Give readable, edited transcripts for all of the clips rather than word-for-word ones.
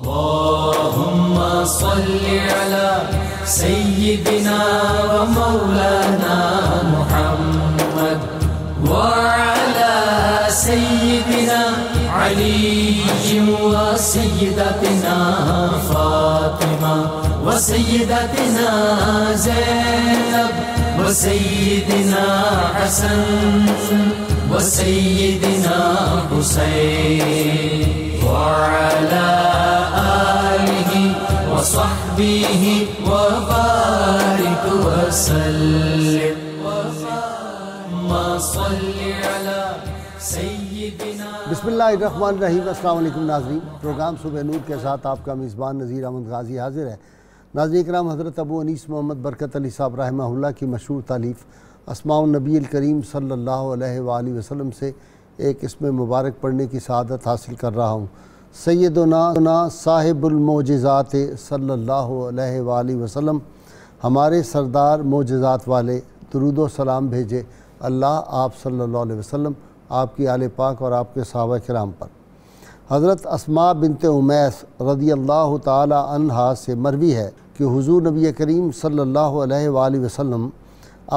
اللهم صل على سيدنا ومولانا محمد وعلى سيدنا علي وسيدتنا فاطمة وسيدتنا زينب وسيدنا حسن وسيدنا حسين وعلى آله وصحبه وبارك وسلم اللهم صل على سيدنا. بسم اللہ الرحمن الرحیم. السلام علیکم ناظرین. پروگرام صبح نور کے ساتھ آپ کا میزبان نذیر احمد غازی حاضر ہے. ناظرین کرام، حضرت ابو انیس محمد برکت علی صاحب رحمہ اللہ کی مشہور تالیف اسماء النبی الکریم صلی اللہ علیہ وآلہ وسلم سے ایک اسم مبارک پڑھنے کی سعادت حاصل کر رہا ہوں. سیدنا صاحب المعجزات صلی اللہ علیہ وآلہ وسلم، ہمارے سردار معجزات والے، درود و سلام بھیجے اللہ آپ صلی اللہ علیہ وسلم، آپ کی آل پاک اور آپ کے صحابہ کرام پر. حضرت اسماء بنت امیس رضی اللہ تعالی عنہا سے مروی ہے کہ حضور نبی کریم صلی اللہ علیہ وآلہ وسلم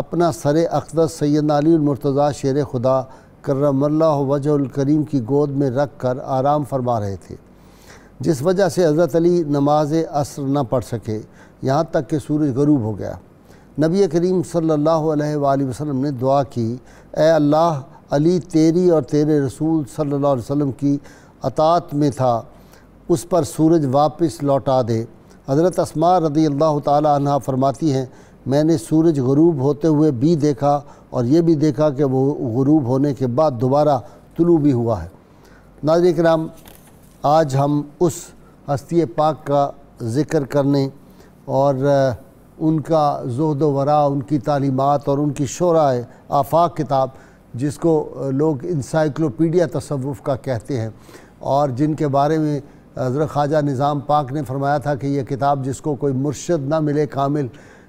اپنا سر اقدس سیدنا علی المرتضیٰ شیر خدا کرم اللہ وجہ الکریم کی گود میں رکھ کر آرام فرما رہے تھے، جس وجہ سے حضرت علی نماز عصر نہ پڑھ سکے یہاں تک کہ سورج غروب ہو گیا. نبی کریم صلی اللہ علیہ وآلہ وسلم نے دعا کی، اے اللہ، علی تیری اور تیرے رسول صلی اللہ علیہ وسلم کی اطاعت میں تھا، اس پر سورج واپس لوٹا دے. حضرت اسماء رضی اللہ تعالی عنہ فرماتی ہیں، میں نے سورج غروب ہوتے ہوئے بھی دیکھا اور یہ بھی دیکھا کہ وہ غروب ہونے کے بعد دوبارہ طلوع بھی ہوا ہے. ناظرین کرام، آج ہم اس ہستی پاک کا ذکر کرنے اور ان کا زہد و ورع، ان کی تعلیمات اور ان کی شورۂ آفاق کتاب، جس کو لوگ انسائیکلوپیڈیا تصوف کا کہتے ہیں، اور جن کے بارے میں حضرت خواجہ نظام پاک نے فرمایا تھا کہ یہ کتاب جس کو کوئی مرشد نہ ملے کامل،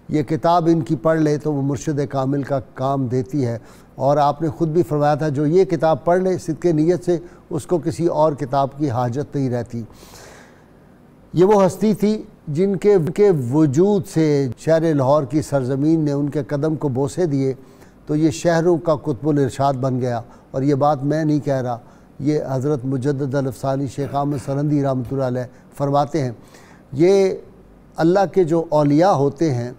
یہ کتاب ان کی پڑھ لے تو وہ مرشد کامل کا کام دیتی ہے. اور آپ نے خود بھی فرمایا تھا جو یہ کتاب پڑھ لے صدق نیت سے، اس کو کسی اور کتاب کی حاجت نہیں رہتی. یہ وہ ہستی تھی جن کے وجود سے شہر لاہور کی سرزمین نے ان کے قدم کو بوسے دیے تو یہ شہروں کا قطب الارشاد بن گیا. اور یہ بات میں نہیں کہہ رہا، یہ حضرت مجدد الافسانی شیخ احمد سرندی رحمۃ اللہ علیہ فرماتے ہیں. یہ اللہ کے جو اولیاء ہوتے ہیں،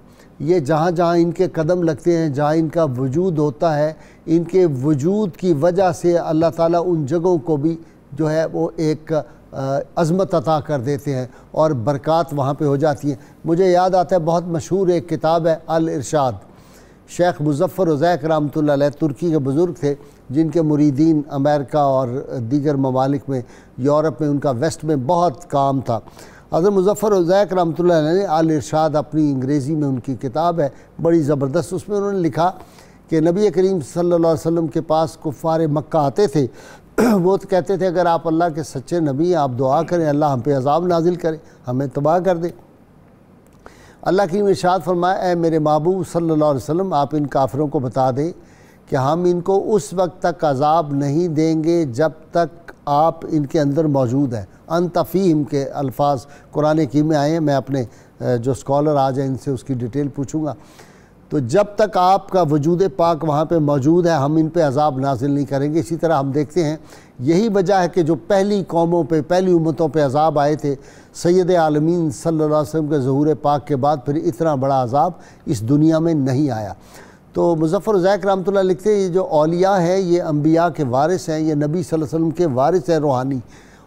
یہ جہاں جہاں ان کے قدم لگتے ہیں، جہاں ان کا وجود ہوتا ہے، ان کے وجود کی وجہ سے اللہ تعالیٰ ان جگہوں کو بھی جو ہے وہ ایک عظمت عطا کر دیتے ہیں اور برکات وہاں پہ ہو جاتی ہیں. مجھے یاد آتا ہے بہت مشہور ایک کتاب ہے الارشاد، شیخ مظفر عزیق رحمۃ اللہ علیہ ترکی کے بزرگ تھے جن کے مریدین امریکہ اور دیگر ممالک میں، یورپ میں، ان کا ویسٹ میں بہت کام تھا. حضرت مظفر عزیق رحمۃ اللہ علیہ نے الارشاد اپنی انگریزی میں ان کی کتاب ہے بڑی زبردست، اس میں انہوں نے لکھا کہ نبی کریم صلی اللہ علیہ وسلم کے پاس کفار مکہ آتے تھے، وہ تو کہتے تھے اگر آپ اللہ کے سچے نبی ہیں آپ دعا کریں اللہ ہم پہ عذاب نازل کرے، ہمیں تباہ کر دے. اللہ کریم ارشاد فرمایا، اے میرے محبوب صلی اللہ علیہ وسلم، آپ ان کافروں کو بتا دیں کہ ہم ان کو اس وقت تک عذاب نہیں دیں گے جب تک آپ ان کے اندر موجود ہیں. انت فیہم کے الفاظ قرآن حکیم میں آئے ہیں، میں اپنے جو اسکالر آ جائیں ان سے اس کی ڈیٹیل پوچھوں گا. تو جب تک آپ کا وجود پاک وہاں پہ موجود ہے ہم ان پہ عذاب نازل نہیں کریں گے. اسی طرح ہم دیکھتے ہیں یہی وجہ ہے کہ جو پہلی قوموں پہ، پہلی امتوں پہ عذاب آئے تھے، سید عالمین صلی اللہ علیہ وسلم کے ظہور پاک کے بعد پھر اتنا بڑا عذاب اس دنیا میں نہیں آیا. تو مظفر عزیق رحمۃ اللہ لکھتے ہیں یہ جو اولیاء ہیں یہ انبیاء کے وارث ہیں، یہ نبی صلی اللہ علیہ وسلم کے وارث ہیں روحانی.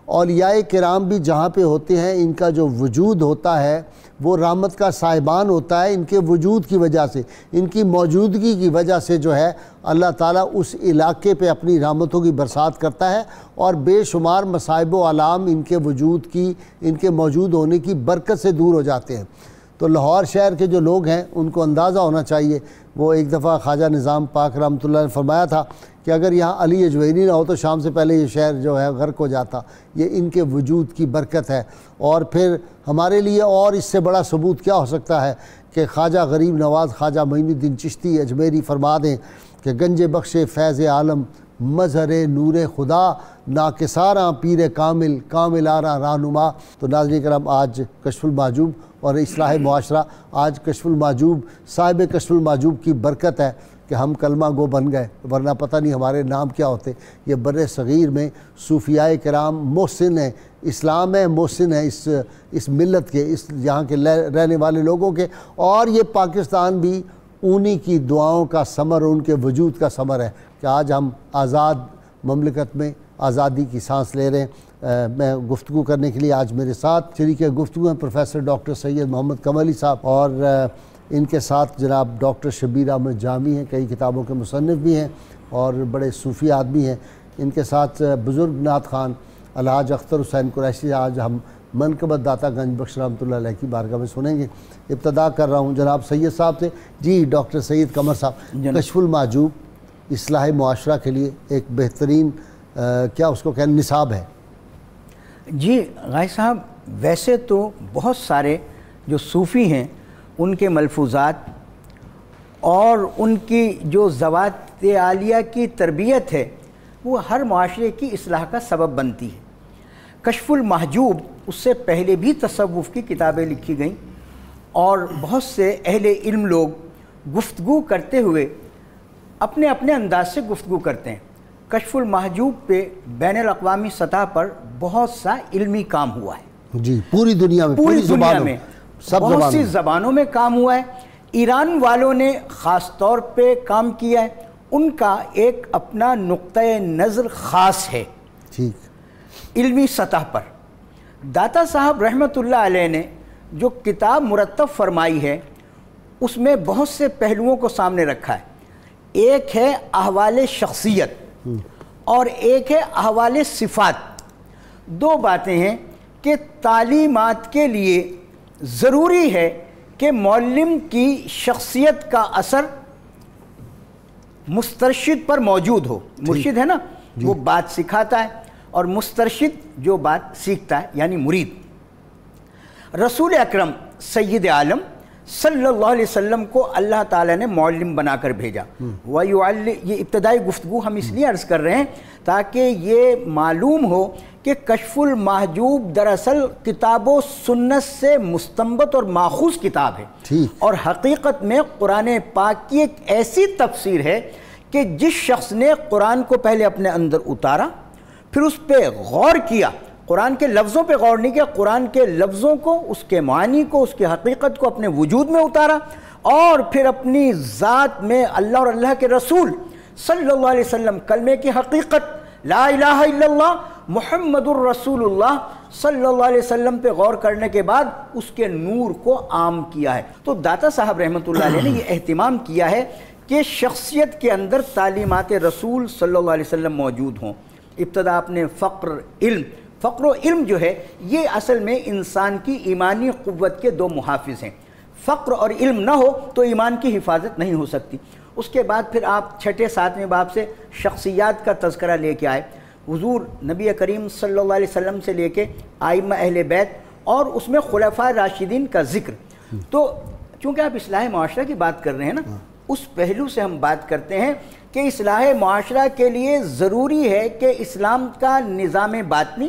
اولیاء کرام بھی جہاں پہ ہوتے ہیں ان کا جو وجود ہوتا ہے وہ رحمت کا صاحبان ہوتا ہے. ان کے وجود کی وجہ سے، ان کی موجودگی کی وجہ سے جو ہے اللہ تعالیٰ اس علاقے پہ اپنی رحمتوں کی برسات کرتا ہے اور بے شمار مصائب و علام ان کے وجود کی، ان کے موجود ہونے کی برکت سے دور ہو جاتے ہیں. تو لاہور شہر کے جو لوگ ہیں ان کو اندازہ ہونا چاہیے. وہ ایک دفعہ خواجہ نظام پاک رحمۃ اللہ نے فرمایا تھا کہ اگر یہاں علی اجویری نہ ہو تو شام سے پہلے یہ شہر جو ہے غرق ہو جاتا. یہ ان کے وجود کی برکت ہے. اور پھر ہمارے لیے اور اس سے بڑا ثبوت کیا ہو سکتا ہے کہ خواجہ غریب نواز خواجہ معین الدین چشتی اجمیری فرما دیں کہ گنج بخش فیض عالم مظہر نور خدا ناکساراں پیر کامل کامل آراں رہنما۔ تو ناظرین کرام، آج کشف المحجوب اور اصلاح معاشرہ، آج کشف المحجوب صاحب کشف المحجوب کی برکت ہے کہ ہم کلمہ گو بن گئے، ورنہ پتہ نہیں ہمارے نام کیا ہوتے۔ یہ بر صغیر میں صوفیاء کرام محسن ہیں، اسلام ہے محسن ہے اس ملت کے، اس یہاں کے رہنے والے لوگوں کے، اور یہ پاکستان بھی انہی کی دعاؤں کا ثمر، ان کے وجود کا ثمر ہے کہ آج ہم آزاد مملکت میں آزادی کی سانس لے رہے ہیں۔ میں گفتگو کرنے کے لیے آج میرے ساتھ شریک گفتگو ہیں پروفیسر ڈاکٹر سید محمد قمری صاحب، اور ان کے ساتھ جناب ڈاکٹر شبیر احمد جامی ہیں، کئی کتابوں کے مصنف بھی ہیں اور بڑے صوفی آدمی ہیں۔ ان کے ساتھ بزرگ نعت خوان الحاج اختر حسین قریشی، آج ہم منقبت داتا گنج بخش رحمۃ اللہ علیہ کی بارگاہ میں سنیں گے۔ ابتدا کر رہا ہوں جناب سید صاحب سے۔ جی ڈاکٹر سید قمر صاحب، کشف المحجوب اصلاح معاشرہ کے لیے ایک بہترین کیا اس کو کہنے نصاب ہے؟ جی غازی صاحب، ویسے تو بہت سارے جو صوفی ہیں ان کے ملفوظات اور ان کی جو ذوات عالیہ کی تربیت ہے وہ ہر معاشرے کی اصلاح کا سبب بنتی ہے۔ کشف المحجوب، اس سے پہلے بھی تصوف کی کتابیں لکھی گئیں اور بہت سے اہل علم لوگ گفتگو کرتے ہوئے اپنے اپنے انداز سے گفتگو کرتے ہیں۔ کشف المحجوب پہ بین الاقوامی سطح پر بہت سا علمی کام ہوا ہے، جی پوری دنیا میں، پوری دنیا میں سب بہت سی زبانوں میں کام ہوا ہے۔ ایران والوں نے خاص طور پہ کام کیا ہے، ان کا ایک اپنا نقطۂ نظر خاص ہے ٹھیک علمی سطح پر۔ داتا صاحب رحمۃ اللہ علیہ نے جو کتاب مرتب فرمائی ہے اس میں بہت سے پہلوؤں کو سامنے رکھا ہے۔ ایک ہے احوال شخصیت اور ایک ہے احوال صفات۔ دو باتیں ہیں کہ تعلیمات کے لیے ضروری ہے کہ معلم کی شخصیت کا اثر مسترشد پر موجود ہو۔ مرشد ہے نا، وہ بات سکھاتا ہے، اور مسترشد جو بات سیکھتا ہے یعنی مرید۔ رسول اکرم سید عالم صلی اللہ علیہ وسلم کو اللہ تعالیٰ نے معلم بنا کر بھیجا۔ یہ ابتدائی گفتگو ہم اس لیے عرض کر رہے ہیں تاکہ یہ معلوم ہو کہ کشف المحجوب دراصل کتاب و سنت سے مستنبط اور ماخوذ کتاب ہے، اور حقیقت میں قرآن پاک کی ایک ایسی تفسیر ہے کہ جس شخص نے قرآن کو پہلے اپنے اندر اتارا، پھر اس پہ غور کیا، قرآن کے لفظوں پہ غور نہیں کیا، قرآن کے لفظوں کو، اس کے معنی کو، اس کی حقیقت کو اپنے وجود میں اتارا، اور پھر اپنی ذات میں اللہ اور اللہ کے رسول صلی اللہ علیہ وسلم کلمے کی حقیقت لا الہ الا اللہ محمد الرسول اللہ صلی اللہ علیہ وسلم پہ غور کرنے کے بعد اس کے نور کو عام کیا ہے۔ تو داتا صاحب رحمۃ اللہ علیہ نے یہ اہتمام کیا ہے کہ شخصیت کے اندر تعلیمات رسول صلی اللہ علیہ وسلم موجود ہوں۔ ابتدا اپنے فقر و علم جو ہے یہ اصل میں انسان کی ایمانی قوت کے دو محافظ ہیں۔ فقر اور علم نہ ہو تو ایمان کی حفاظت نہیں ہو سکتی۔ اس کے بعد پھر آپ چھٹے ساتویں باب سے شخصیات کا تذکرہ لے کے آئے، حضور نبی کریم صلی اللہ علیہ وسلم سے لے کے ائمہ اہل بیت، اور اس میں خلفاء راشدین کا ذکر۔ تو چونکہ آپ اصلاح معاشرہ کی بات کر رہے ہیں نا، اس پہلو سے ہم بات کرتے ہیں کہ اصلاح معاشرہ کے لیے ضروری ہے کہ اسلام کا نظام باطنی،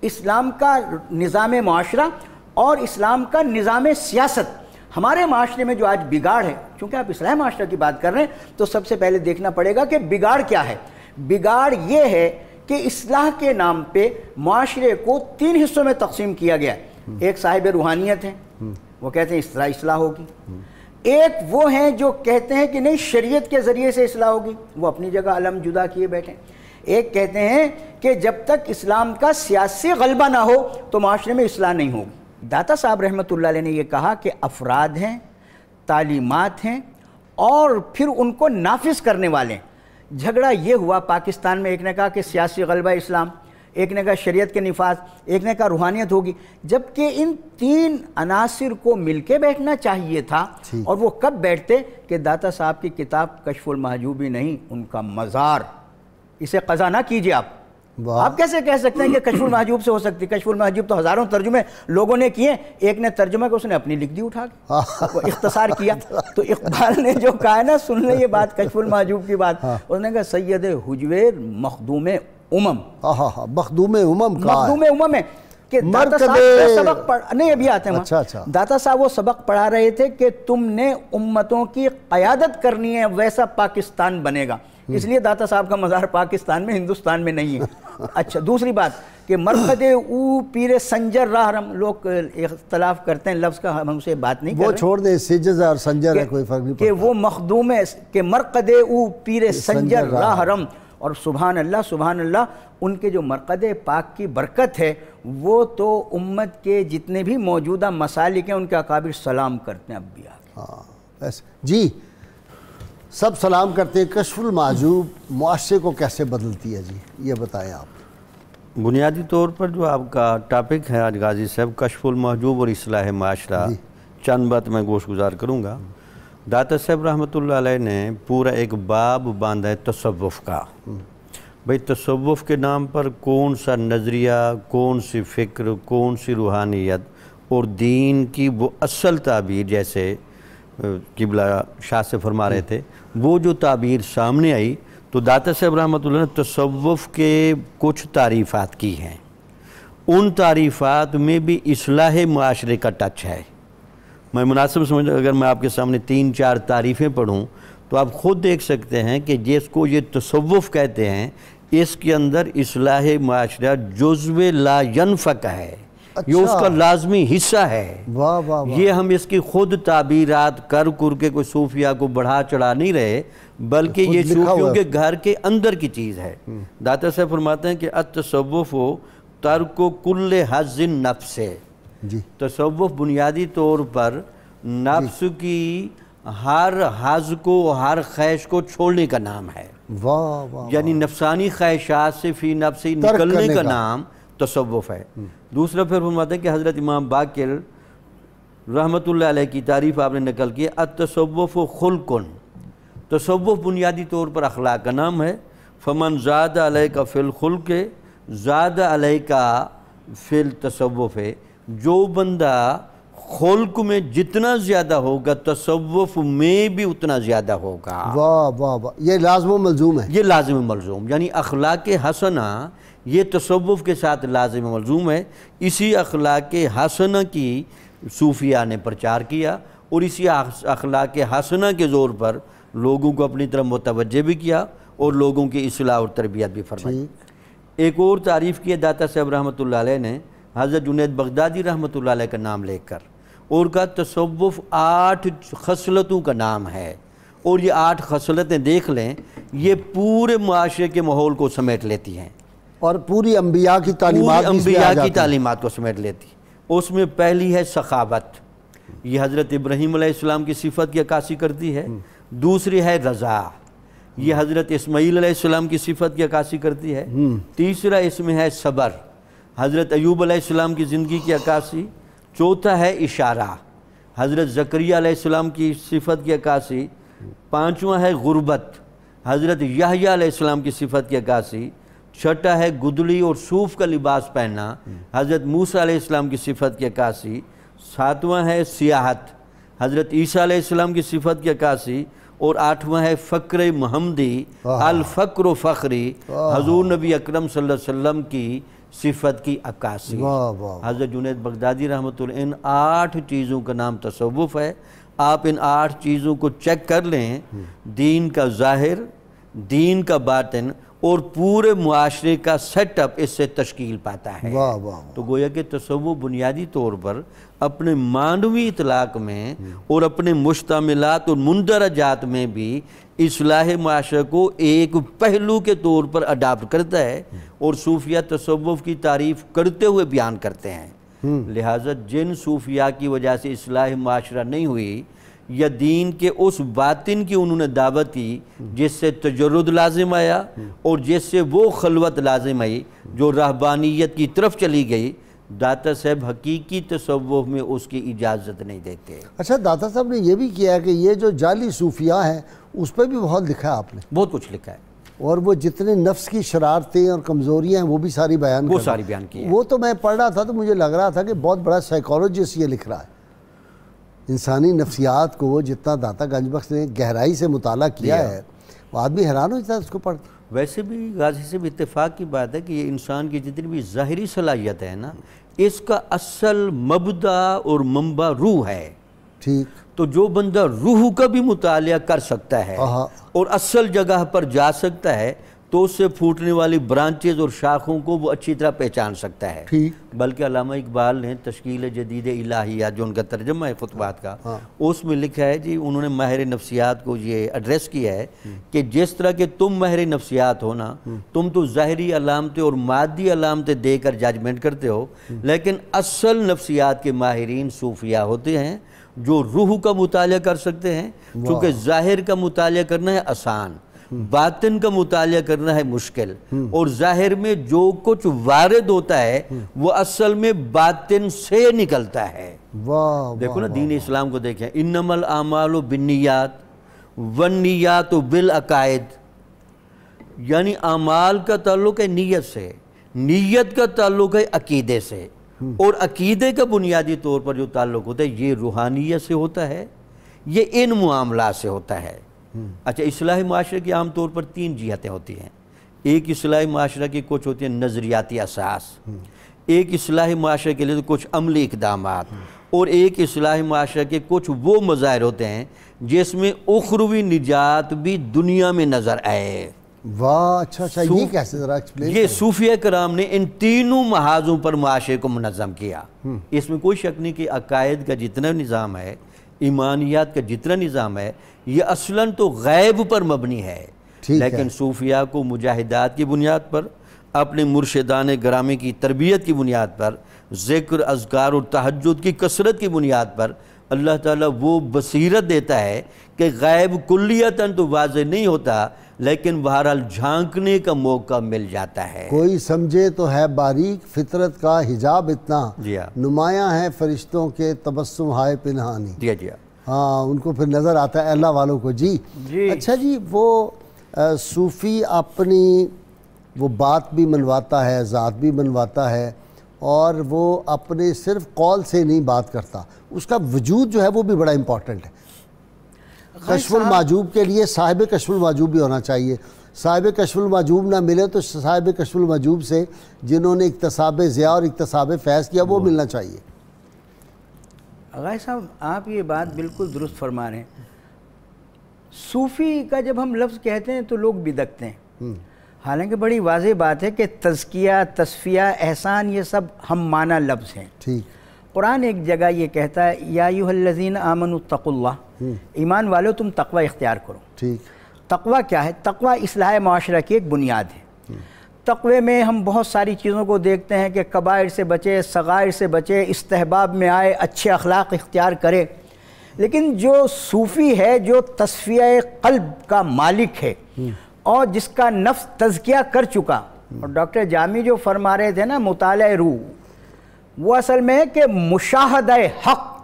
اسلام کا نظام معاشرہ اور اسلام کا نظام سیاست ہمارے معاشرے میں جو آج بگاڑ ہے، چونکہ آپ اصلاح معاشرہ کی بات کر رہے ہیں تو سب سے پہلے دیکھنا پڑے گا کہ بگاڑ کیا ہے۔ بگاڑ یہ ہے کہ اصلاح کے نام پہ معاشرے کو تین حصوں میں تقسیم کیا گیا ہے۔ ایک صاحب روحانیت ہیں، وہ کہتے ہیں اصلاح ہوگی۔ ایک وہ ہیں جو کہتے ہیں کہ نہیں شریعت کے ذریعے سے اصلاح ہوگی، وہ اپنی جگہ علم جدا کیے بیٹھے۔ ایک کہتے ہیں کہ جب تک اسلام کا سیاسی غلبہ نہ ہو تو معاشرے میں اصلاح نہیں ہوگی۔ داتا صاحب رحمۃ اللہ علیہ نے یہ کہا کہ افراد ہیں، تعلیمات ہیں، اور پھر ان کو نافذ کرنے والے ہیں۔ جھگڑا یہ ہوا پاکستان میں، ایک نے کہا کہ سیاسی غلبہ اسلام، ایک نے کہا شریعت کے نفاذ، ایک نے کہا روحانیت ہوگی، جبکہ ان تین عناصر کو مل کے بیٹھنا چاہیے تھا۔ اور وہ کب بیٹھتے کہ داتا صاحب کی کتاب کشف المحجوب ہی نہیں، ان کا مزار، اسے قضا نہ کیجئے آپ، آپ کیسے کہہ سکتے ہیں کہ کشف المحجوب سے ہو سکتی؟ کشف المحجوب تو ہزاروں ترجمے لوگوں نے کیے، ایک نے ترجمہ کو اس نے اپنی لکھ دی اٹھا کے، وہ اختصار کیا۔ تو اقبال نے جو کہا ہے نا، سن لیں یہ بات کشف المحجوب کی بات، اس نے کہا سید حجویر مخدوم امم، مخدوم امم کا مخدوم امم ہے کہ داتا صاحب وہ سبق پڑھ نہیں ابھی آتے ہیں اچھا داتا صاحب وہ سبق پڑھا رہے تھے کہ تم نے امتوں کی قیادت کرنی ہے، ویسا پاکستان بنے گا، اس لیے داتا صاحب کا مزار پاکستان میں، ہندوستان میں نہیں ہے۔ اچھا دوسری بات کہ مرقد او پیر سنجر راہ رم، لوگ اختلاف کرتے ہیں لفظ کا، ہم اسے بات نہیں کر رہے، وہ چھوڑ دیں، سجز اور سنجر ہے، کوئی فرق نہیں کہ وہ مخدوم ہے کہ مرقد او پیر سنجر راہ رم، اور سبحان اللہ سبحان اللہ، ان کے جو مرقد پاک کی برکت ہے وہ تو امت کے جتنے بھی موجودہ مسالک ہیں ان کے اکابر سلام کرتے ہیں اب بھی آگے۔ جی سب سلام کرتے ہیں۔ کشف المحجوب معاشرے کو کیسے بدلتی ہے جی، یہ بتائیں آپ۔ بنیادی طور پر جو آپ کا ٹاپک ہے آج غازی صاحب، کشف المحجوب اور اصلاح معاشرہ، چند بات میں گوش گزار کروں گا۔ داتا صاحب رحمۃ اللہ علیہ نے پورا ایک باب باندھا ہے تصوف کا۔ بھئی تصوف کے نام پر کون سا نظریہ، کون سی فکر، کون سی روحانیت اور دین کی وہ اصل تعبیر، جیسے قبلہ شاہ سے فرما رہے تھے، وہ جو تعبیر سامنے آئی تو داتا صاحب رحمۃ اللہ نے تصوف کے کچھ تعریفات کی ہیں۔ ان تعریفات میں بھی اصلاح معاشرے کا ٹچ ہے۔ میں مناسب سمجھ اگر میں آپ کے سامنے 3-4 تعریفیں پڑھوں تو آپ خود دیکھ سکتے ہیں کہ جس کو یہ تصوف کہتے ہیں اس کے اندر اصلاح معاشرہ جزو لا ینفک ہے، یہ اس کا لازمی حصہ ہے۔ یہ ہم اس کی خود تعبیرات کر کے کوئی صوفیہ کو بڑھا چڑھا نہیں رہے، بلکہ یہ صوفیوں کے گھر کے اندر کی چیز ہے۔ داتا صاحب فرماتے ہیں کہ التصوف ترک کل حظ نفس ہے، تصوف بنیادی طور پر نفس کی ہر حظ کو، ہر خواہش کو چھوڑنے کا نام ہے، یعنی نفسانی خواہشات سے فی نفسی نکلنے کا نام تصوف ہے۔ دوسرا پھر فرماتے ہیں کہ حضرت امام باقر رحمۃ اللہ علیہ کی تعریف آپ نے نقل کی، التصوف خلقن، تصوف بنیادی طور پر اخلاق کا نام ہے۔ فمن زاد علیک فی الخلق زاد علیک فی التصوف، جو بندہ خلق میں جتنا زیادہ ہوگا تصوف میں بھی اتنا زیادہ ہوگا۔ واہ واہ واہ، یہ لازم و ملزوم ہے۔ یہ لازم و ملزوم، یعنی اخلاق حسنہ یہ تصوف کے ساتھ لازم و ملزوم ہے۔ اسی اخلاق حسنہ کی صوفیہ نے پرچار کیا اور اسی اخلاق حسنہ کے زور پر لوگوں کو اپنی طرف متوجہ بھی کیا اور لوگوں کی اصلاح اور تربیت بھی فرمائی۔ ایک اور تعریف کی داتا صاحب رحمۃ اللہ علیہ نے حضرت جنید بغدادی رحمۃ اللہ علیہ کا نام لے کر، اور کا تصوف 8 خصلتوں کا نام ہے، اور یہ 8 خصلتیں دیکھ لیں یہ پورے معاشرے کے ماحول کو سمیٹ لیتی ہیں اور پوری انبیاء کی تعلیمات کو سمیٹ لیتی۔ اس میں پہلی ہے سخاوت، یہ حضرت ابراہیم علیہ السلام کی صفت کی عکاسی کرتی ہے۔ دوسری ہے رضا، یہ حضرت اسماعیل علیہ السلام کی صفت کی عکاسی کرتی ہے۔ تیسرا اس میں ہے صبر، حضرت ایوب علیہ السلام کی زندگی کی عکاسی۔ چوتھا ہے اشارہ، حضرت زکریہ علیہ السلام کی صفت کی عکاسی۔ پانچواں ہے غربت، حضرت یحییٰ علیہ السلام کی صفت کی عکاسی۔ چھٹا ہے گدڑی اور صوف کا لباس پہننا، حضرت موسیٰ علیہ السلام کی صفت کی عکاسی۔ ساتواں ہے سیاحت، حضرت عیسیٰ علیہ السلام کی صفت کی عکاسی۔ اور آٹھواں ہے فقر محمدی، الفقر و فخری، حضور نبی اکرم صلی اللہ علیہ وسلم کی صفت کی عکاسی۔ حضرت جنید بغدادی رحمۃ اللہ، ان 8 چیزوں کا نام تصوف ہے۔ آپ ان 8 چیزوں کو چیک کر لیں، دین کا ظاہر، دین کا باطن اور پورے معاشرے کا سیٹ اپ اس سے تشکیل پاتا ہے۔ تو گویا کہ تصوف بنیادی طور پر اپنے معنوی اطلاق میں اور اپنے مشتملات اور مندرجات میں بھی اصلاح معاشرہ کو ایک پہلو کے طور پر اڈاپٹ کرتا ہے، اور صوفیہ تصوف کی تعریف کرتے ہوئے بیان کرتے ہیں۔ لہٰذا جن صوفیہ کی وجہ سے اصلاح معاشرہ نہیں ہوئی، یا دین کے اس باطن کی انہوں نے دعوت کی جس سے تجرد لازم آیا اور جس سے وہ خلوت لازم آئی جو رہبانیت کی طرف چلی گئی، داتا صاحب حقیقی تصوف میں اس کی اجازت نہیں دیتے۔ اچھا داتا صاحب نے یہ بھی کیا ہے کہ یہ جو جعلی صوفیہ ہیں اس پہ بھی بہت لکھا ہے آپ نے؟ بہت کچھ لکھا ہے۔ اور وہ جتنے نفس کی شرارتیں اور کمزوریاں ہیں وہ بھی ساری بیان وہ ساری بیان کی ہے. وہ تو میں پڑھ رہا تھا تو مجھے لگ رہا تھا کہ بہت بڑا سائیکالوجسٹ یہ لکھ رہا ہے. انسانی نفسیات کو جتنا داتا گنج بخش نے گہرائی سے مطالعہ کیا ہے وہ آدمی حیران ہو جاتا ہے اس کو پڑھ کے. ویسے بھی غازی سے بھی اتفاق کی بات ہے کہ یہ انسان کی جتنی بھی ظاہری صلاحیت ہے نا اس کا اصل مبدا اور منبع روح ہے. ٹھیک. تو جو بندہ روح کا بھی مطالعہ کر سکتا ہے اور اصل جگہ پر جا سکتا ہے تو اس سے پھوٹنے والی برانچز اور شاخوں کو وہ اچھی طرح پہچان سکتا ہے. بلکہ علامہ اقبال نے تشکیل جدید الہیہ جو ان کا ترجمہ ہے خطبات کا اس میں لکھا ہے جی انہوں نے ماہر نفسیات کو یہ ایڈریس کیا ہے کہ جس طرح کہ تم ماہر نفسیات ہو نا تم تو ظاہری علامتیں اور مادی علامتیں دے کر ججمنٹ کرتے ہو لیکن اصل نفسیات کے ماہرین صوفیاء ہوتے ہیں جو روح کا مطالعہ کر سکتے ہیں. چونکہ ظاہر کا مطالعہ کرنا ہے آسان باطن کا مطالعہ کرنا ہے مشکل اور ظاہر میں جو کچھ وارد ہوتا ہے وہ اصل میں باطن سے نکلتا ہے. دیکھو نا دین اسلام کو دیکھیں انما الاعمال بالنیات والنیات بالعقائد یعنی اعمال کا تعلق ہے نیت سے نیت کا تعلق ہے عقیدے سے اور عقیدے کا بنیادی طور پر جو تعلق ہوتا ہے یہ روحانیت سے ہوتا ہے یہ ان معاملات سے ہوتا ہے. اچھا اصلاح معاشرے کی عام طور پر 3 جہتیں ہوتی ہیں. ایک اصلاح معاشرہ کی کچھ ہوتی ہیں نظریاتی اساس ایک اصلاح معاشرے کے لیے کچھ عملی اقدامات اور ایک اصلاح معاشرہ کے کچھ وہ مظاہر ہوتے ہیں جس میں اخروی نجات بھی دنیا میں نظر آئے. واہ اچھا یہ کیسے ذرا ایکسپلین. یہ صوفیہ کرام نے ان تینوں محاذوں پر معاشرے کو منظم کیا. اس میں کوئی شک نہیں کہ عقائد کا جتنا نظام ہے ایمانیات کا جتنا نظام ہے یہ اصلاً تو غیب پر مبنی ہے لیکن صوفیاء کو مجاہدات کی بنیاد پر اپنے مرشدان گرامی کی تربیت کی بنیاد پر ذکر اذکار اور تہجد کی کثرت کی بنیاد پر اللہ تعالیٰ وہ بصیرت دیتا ہے کہ غیب کلیتاً تو واضح نہیں ہوتا لیکن بہرحال جھانکنے کا موقع مل جاتا ہے. کوئی سمجھے تو ہے باریک فطرت کا حجاب اتنا نمایاں ہے فرشتوں کے تبسم ہائے پنہانی. ہاں ان کو پھر نظر آتا ہے اللہ والوں کو. جی اچھا جی وہ صوفی اپنی وہ بات بھی منواتا ہے ذات بھی منواتا ہے اور وہ اپنے صرف قول سے نہیں بات کرتا اس کا وجود جو ہے وہ بھی بڑا امپورٹنٹ ہے. کشف المحجوب کے لیے صاحب کشف المحجوب بھی ہونا چاہیے. صاحب کشف المحجوب نہ ملے تو صاحب کشف المحجوب سے جنہوں نے اکتساب ضیاء اور اکتساب فیض کیا وہ ملنا چاہیے. غازی صاحب آپ یہ بات بالکل درست فرما رہے ہیں. صوفی کا جب ہم لفظ کہتے ہیں تو لوگ بدکتے ہیں حالانکہ بڑی واضح بات ہے کہ تزکیہ تصفیہ احسان یہ سب ہم معنی لفظ ہیں. ٹھیک. قرآن ایک جگہ یہ کہتا ہے یا ایھا الذین آمنوا اتقوا اللہ ایمان والو تم تقوی اختیار کرو. ٹھیک. تقوی کیا ہے؟ تقوی اصلاح معاشرہ کی ایک بنیاد ہے. تقوی میں ہم بہت ساری چیزوں کو دیکھتے ہیں کہ کبائر سے بچے صغائر سے بچے استحباب میں آئے اچھے اخلاق اختیار کرے لیکن جو صوفی ہے جو تصفیہ قلب کا مالک ہے اور جس کا نفس تزکیہ کر چکا اور ڈاکٹر جامی جو فرما رہے تھے نا مطالعہ روح وہ اصل میں ہے کہ مشاہدہ حق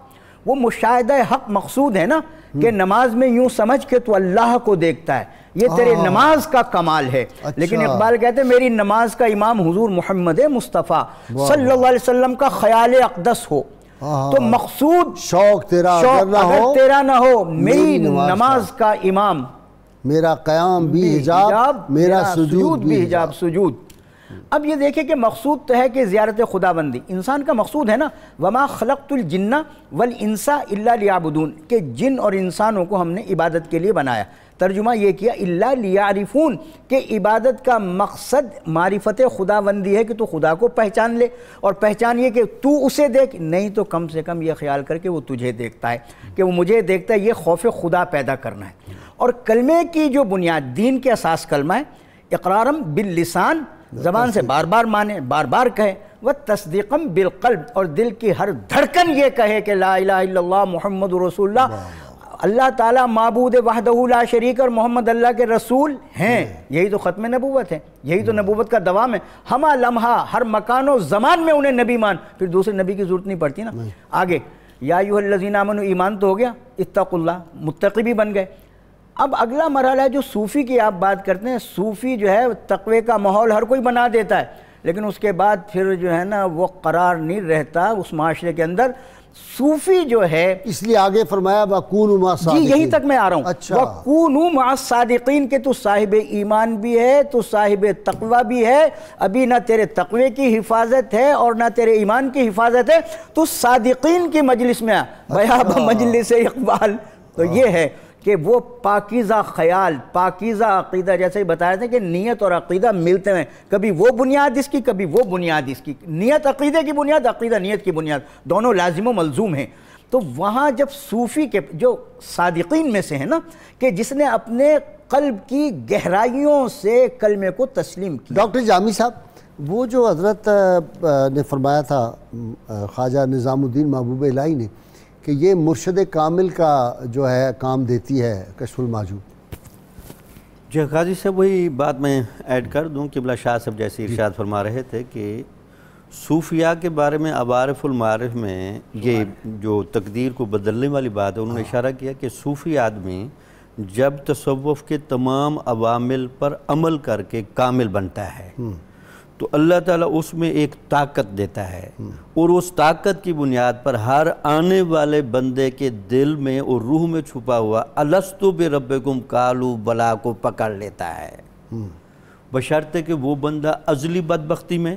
وہ مشاہدہ حق مقصود ہے نا کہ نماز میں یوں سمجھ کہ تو اللہ کو دیکھتا ہے یہ تیرے نماز کا کمال ہے. لیکن اقبال کہتے ہیں میری نماز کا امام حضور محمد مصطفیٰ صلی اللہ علیہ وسلم کا خیال اقدس ہو تو مقصود شوق تیرا اگر تیرا نہ ہو میری نماز کا امام میرا قیام بھی حجاب میرا سجود بھی حجاب. سجود. اب یہ دیکھیں کہ مقصود تو ہے کہ زیارت خدا بندی انسان کا مقصود ہے نا وما خلقت الجن والانس الا لیعبدون کہ جن اور انسانوں کو ہم نے عبادت کے لیے بنایا. ترجمہ یہ کیا الا لیعرفون کہ عبادت کا مقصد معرفت خدا بندی ہے کہ تو خدا کو پہچان لے اور پہچان یہ کہ تو اسے دیکھ نہیں تو کم سے کم یہ خیال کر کے وہ تجھے دیکھتا ہے کہ وہ مجھے دیکھتا ہے. یہ خوف خدا پیدا کرنا ہے. اور کلمے کی جو بنیاد دین کے اساس کلمہ ہے اقرارم باللسان زبان سے بار بار مانے بار بار کہے وتصدیقم بالقلب اور دل کی ہر دھڑکن یہ کہے کہ لا الہ الا اللہ محمد رسول اللہ اللہ تعالیٰ معبود وحدہ لا شریک اور محمد اللہ کے رسول ہیں. یہی تو ختم نبوت ہے یہی تو نبوت کا دوام ہے. ہمہ لمحہ ہر مکان و زمان میں انہیں نبی مان پھر دوسرے نبی کی ضرورت نہیں پڑتی نا. آگے یا ایھا الذین آمنوا ایمان تو ہو گیا اتقوا اللہ متقی بھی بن گئے اب اگلا مرحلہ ہے جو صوفی کی آپ بات کرتے ہیں. صوفی جو ہے تقوی کا ماحول ہر کوئی بنا دیتا ہے، لیکن اس کے بعد پھر جو ہے نا وہ قرار نہیں رہتا اس معاشرے کے اندر. صوفی جو ہے اس لیے آگے فرمایا وَكُونُوا مَعَ جی الصَّادِقِينَ. یہیں تک میں آ رہا ہوں. اچھا. وَكُونُوا مَعَ الصَّادِقِينَ کہ تو صاحب ایمان بھی ہے، تو صاحب تقوی بھی ہے. ابھی نہ تیرے تقوی کی حفاظت ہے اور نہ تیرے ایمان کی حفاظت ہے، تو صادقین کی مجلس میں آ. بیاب مجلس اقبال تو یہ ہے کہ وہ پاکیزہ خیال، پاکیزہ عقیدہ، جیسے ہی بتایا تھا کہ نیت اور عقیدہ ملتے ہیں. کبھی وہ بنیاد اس کی، کبھی وہ بنیاد اس کی. نیت عقیدے کی بنیاد، عقیدہ نیت کی بنیاد، دونوں لازم و ملزوم ہیں. تو وہاں جب صوفی کے جو صادقین میں سے ہیں نا، کہ جس نے اپنے قلب کی گہرائیوں سے کلمے کو تسلیم کیا. ڈاکٹر جامی صاحب، وہ جو حضرت نے فرمایا تھا خواجہ نظام الدین محبوب الہی نے کہ یہ مرشد کامل کا جو ہے کام دیتی ہے کشف المحجوب. جی قاضی صاحب وہی بات میں ایڈ کر دوں کہ قبلہ شاہ صاحب جیسے ارشاد فرما رہے تھے کہ صوفیاء کے بارے میں عوارف المعارف میں یہ جو تقدیر کو بدلنے والی بات ہے، انہوں نے اشارہ کیا کہ صوفی آدمی جب تصوف کے تمام عوامل پر عمل کر کے کامل بنتا ہے تو اللہ تعالیٰ اس میں ایک طاقت دیتا ہے، اور اس طاقت کی بنیاد پر ہر آنے والے بندے کے دل میں اور روح میں چھپا ہوا الستو بربکم قالوا بلا کو پکڑ لیتا ہے، بشرطے کہ وہ بندہ ازلی بدبختی میں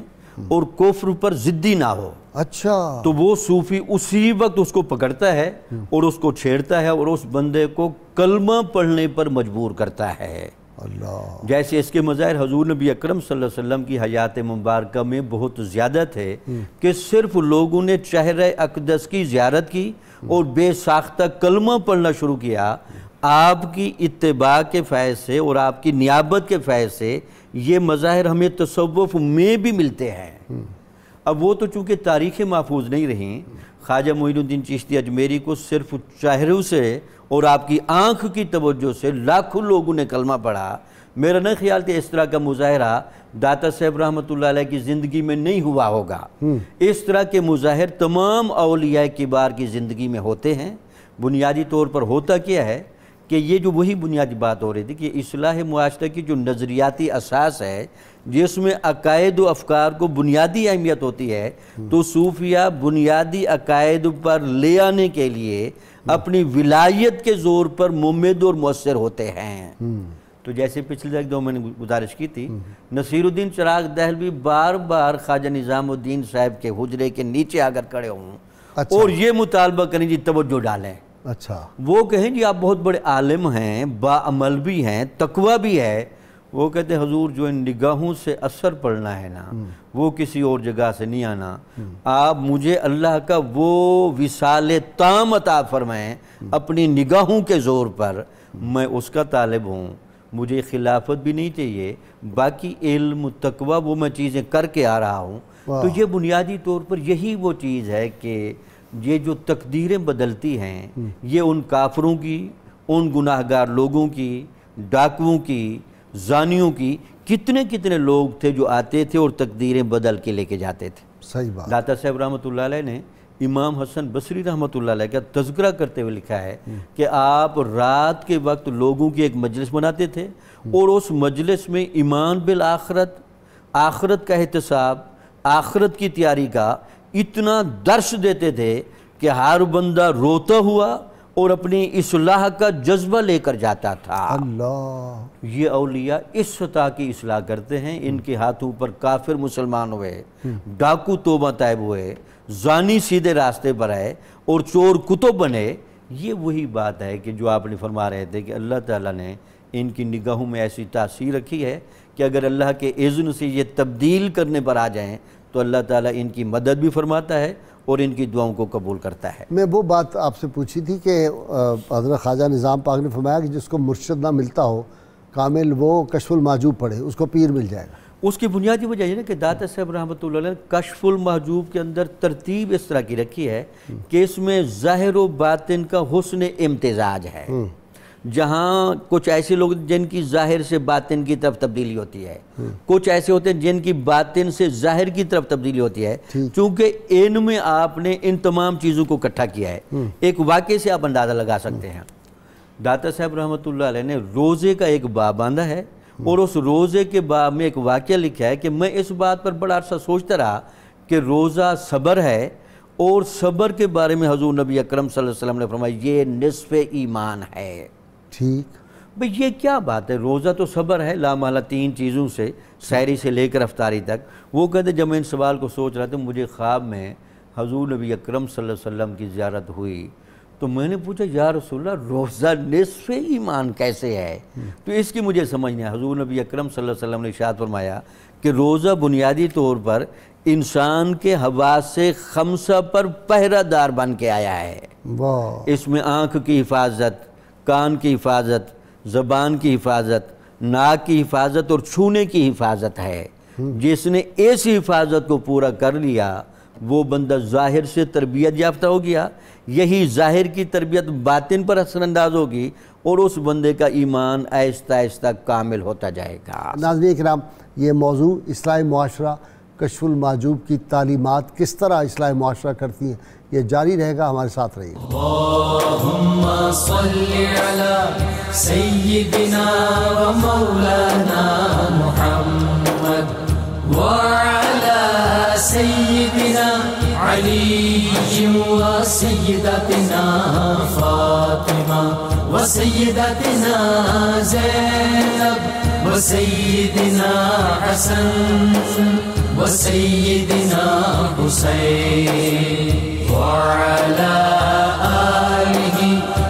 اور کفر پر ضدی نہ ہو. اچھا. تو وہ صوفی اسی وقت اس کو پکڑتا ہے اور اس کو چھیڑتا ہے اور اس بندے کو کلمہ پڑھنے پر مجبور کرتا ہے. اللہ. جیسے اس کے مظاہر حضور نبی اکرم صلی اللہ علیہ وسلم کی حیات مبارکہ میں بہت زیادہ تھے کہ صرف لوگوں نے چہرہ اقدس کی زیارت کی اور بے ساختہ کلمہ پڑھنا شروع کیا. آپ کی اتباع کے فیض سے اور آپ کی نیابت کے فیض سے یہ مظاہر ہمیں تصوف میں بھی ملتے ہیں. اب وہ تو چونکہ تاریخ محفوظ نہیں رہیں، خواجہ معین الدین چشتی اجمیری کو صرف چہروں سے اور آپ کی آنکھ کی توجہ سے لاکھوں لوگوں نے کلمہ پڑھا. میرا نہ خیال کہ اس طرح کا مظاہرہ داتا صاحب رحمۃ اللہ علیہ کی زندگی میں نہیں ہوا ہوگا. اس طرح کے مظاہر تمام اولیاء کبار کی زندگی میں ہوتے ہیں. بنیادی طور پر ہوتا کیا ہے کہ یہ جو وہی بنیادی بات ہو رہی تھی کہ اصلاح معاشرہ کی جو نظریاتی اساس ہے جس میں عقائد و افکار کو بنیادی اہمیت ہوتی ہے، تو صوفیہ بنیادی عقائد پر لے آنے کے لیے اپنی ولایت کے زور پر ممد اور مؤثر ہوتے ہیں. تو جیسے پچھلے ایک دو میں نے گزارش کی تھی، نصیر الدین چراغ دہلوی بار بار خواجہ نظام الدین صاحب کے حجرے کے نیچے آ کر کھڑے ہوں اور یہ مطالبہ کریں جی توجہ ڈالیں. اچھا. وہ کہیں جی آپ بہت بڑے عالم ہیں، با عمل بھی ہیں، تقوی بھی ہے. وہ کہتے ہیں حضور جو ان نگاہوں سے اثر پڑنا ہے نا وہ کسی اور جگہ سے نہیں آنا. آپ مجھے اللہ کا وہ وصال تام عطا فرمائیں اپنی نگاہوں کے زور پر، میں اس کا طالب ہوں. مجھے خلافت بھی نہیں چاہیے، باقی علم تقوی وہ میں چیزیں کر کے آ رہا ہوں. تو یہ بنیادی طور پر یہی وہ چیز ہے کہ یہ جو تقدیریں بدلتی ہیں یہ ان کافروں کی، ان گناہ گار لوگوں کی، ڈاکوؤں کی، زانیوں کی، کتنے لوگ تھے جو آتے تھے اور تقدیریں بدل کے لے کے جاتے تھے. صحیح بات. داتا صاحب رحمۃ اللہ علیہ نے امام حسن بصری رحمۃ اللہ علیہ کا تذکرہ کرتے ہوئے لکھا ہے کہ آپ رات کے وقت لوگوں کی ایک مجلس بناتے تھے اور اس مجلس میں ایمان بالآخرت، آخرت کا احتساب، آخرت کی تیاری کا اتنا درس دیتے تھے کہ ہر بندہ روتا ہوا اور اپنی اصلاح کا جذبہ لے کر جاتا تھا. اللہ. یہ اولیاء اس سطح کی اصلاح کرتے ہیں. ان کے ہاتھوں پر کافر مسلمان ہوئے، ڈاکو توبہ طائب ہوئے، زانی سیدھے راستے پر آئے اور چور کتب بنے. یہ وہی بات ہے کہ جو آپ نے فرما رہے تھے کہ اللہ تعالیٰ نے ان کی نگاہوں میں ایسی تاثیر رکھی ہے کہ اگر اللہ کے اذن سے یہ تبدیل کرنے پر آ جائیں تو اللہ تعالیٰ ان کی مدد بھی فرماتا ہے اور ان کی دعاؤں کو قبول کرتا ہے. میں وہ بات آپ سے پوچھی تھی کہ حضرت خواجہ نظام پاک نے فرمایا کہ جس کو مرشد نہ ملتا ہو کامل وہ کشف المحجوب پڑھے، اس کو پیر مل جائے گا. اس کی بنیادی وجہ یہ ہے کہ داتا صاحب رحمۃ اللہ علیہ نے کشف المحجوب کے اندر ترتیب اس طرح کی رکھی ہے کہ اس میں ظاہر و باطن کا حسن امتزاج ہے. جہاں کچھ ایسے لوگ جن کی ظاہر سے باطن کی طرف تبدیلی ہوتی ہے، کچھ ایسے ہوتے ہیں جن کی باطن سے ظاہر کی طرف تبدیلی ہوتی ہے. چونکہ ان میں آپ نے ان تمام چیزوں کو اکٹھا کیا ہے. ایک واقعے سے آپ اندازہ لگا سکتے ہیں. داتا صاحب رحمۃ اللہ علیہ نے روزے کا ایک باب باندھا ہے اور اس روزے کے باب میں ایک واقعہ لکھا ہے کہ میں اس بات پر بڑا عرصہ سوچتا رہا کہ روزہ صبر ہے، اور صبر کے بارے میں حضور نبی اکرم صلی اللہ علیہ وسلم نے فرمایا یہ نصف ایمان ہے۔ ٹھیک بھئی یہ کیا بات ہے؟ روزہ تو صبر ہے لا محالہ 3 چیزوں سے، سحری سے لے کر افطاری تک۔ وہ کہتے جب میں ان سوال کو سوچ رہا تھا مجھے خواب میں حضور نبی اکرم صلی اللہ علیہ وسلم کی زیارت ہوئی، تو میں نے پوچھا یا رسول اللہ روزہ نصف ایمان کیسے ہے؟ تو اس کی مجھے سمجھ نہیں آیا۔ حضور نبی اکرم صلی اللہ علیہ وسلم نے ارشاد فرمایا کہ روزہ بنیادی طور پر انسان کے حواس خمسہ پر پہرہ دار بن کے آیا ہے۔ واہ، اس میں آنکھ کی حفاظت، کان کی حفاظت، زبان کی حفاظت، ناک کی حفاظت اور چھونے کی حفاظت ہے۔ جس نے ایسی حفاظت کو پورا کر لیا وہ بندہ ظاہر سے تربیت یافتہ ہو گیا، یہی ظاہر کی تربیت باطن پر اثر انداز ہوگی اور اس بندے کا ایمان آہستہ آہستہ کامل ہوتا جائے گا۔ ناظرین کرام، یہ موضوع اصلاح معاشرہ کشف المحجوب کی تعلیمات کس طرح اصلاح معاشرہ کرتی ہیں، یہ جاری رہے گا، ہمارے ساتھ رہیے۔ اللهم صل على سيدنا ومولانا محمد وعلى سيدنا علي وسيدتنا فاطمة وسيدتنا زينب وسيدنا حسن وسيدنا حسين وعلى آله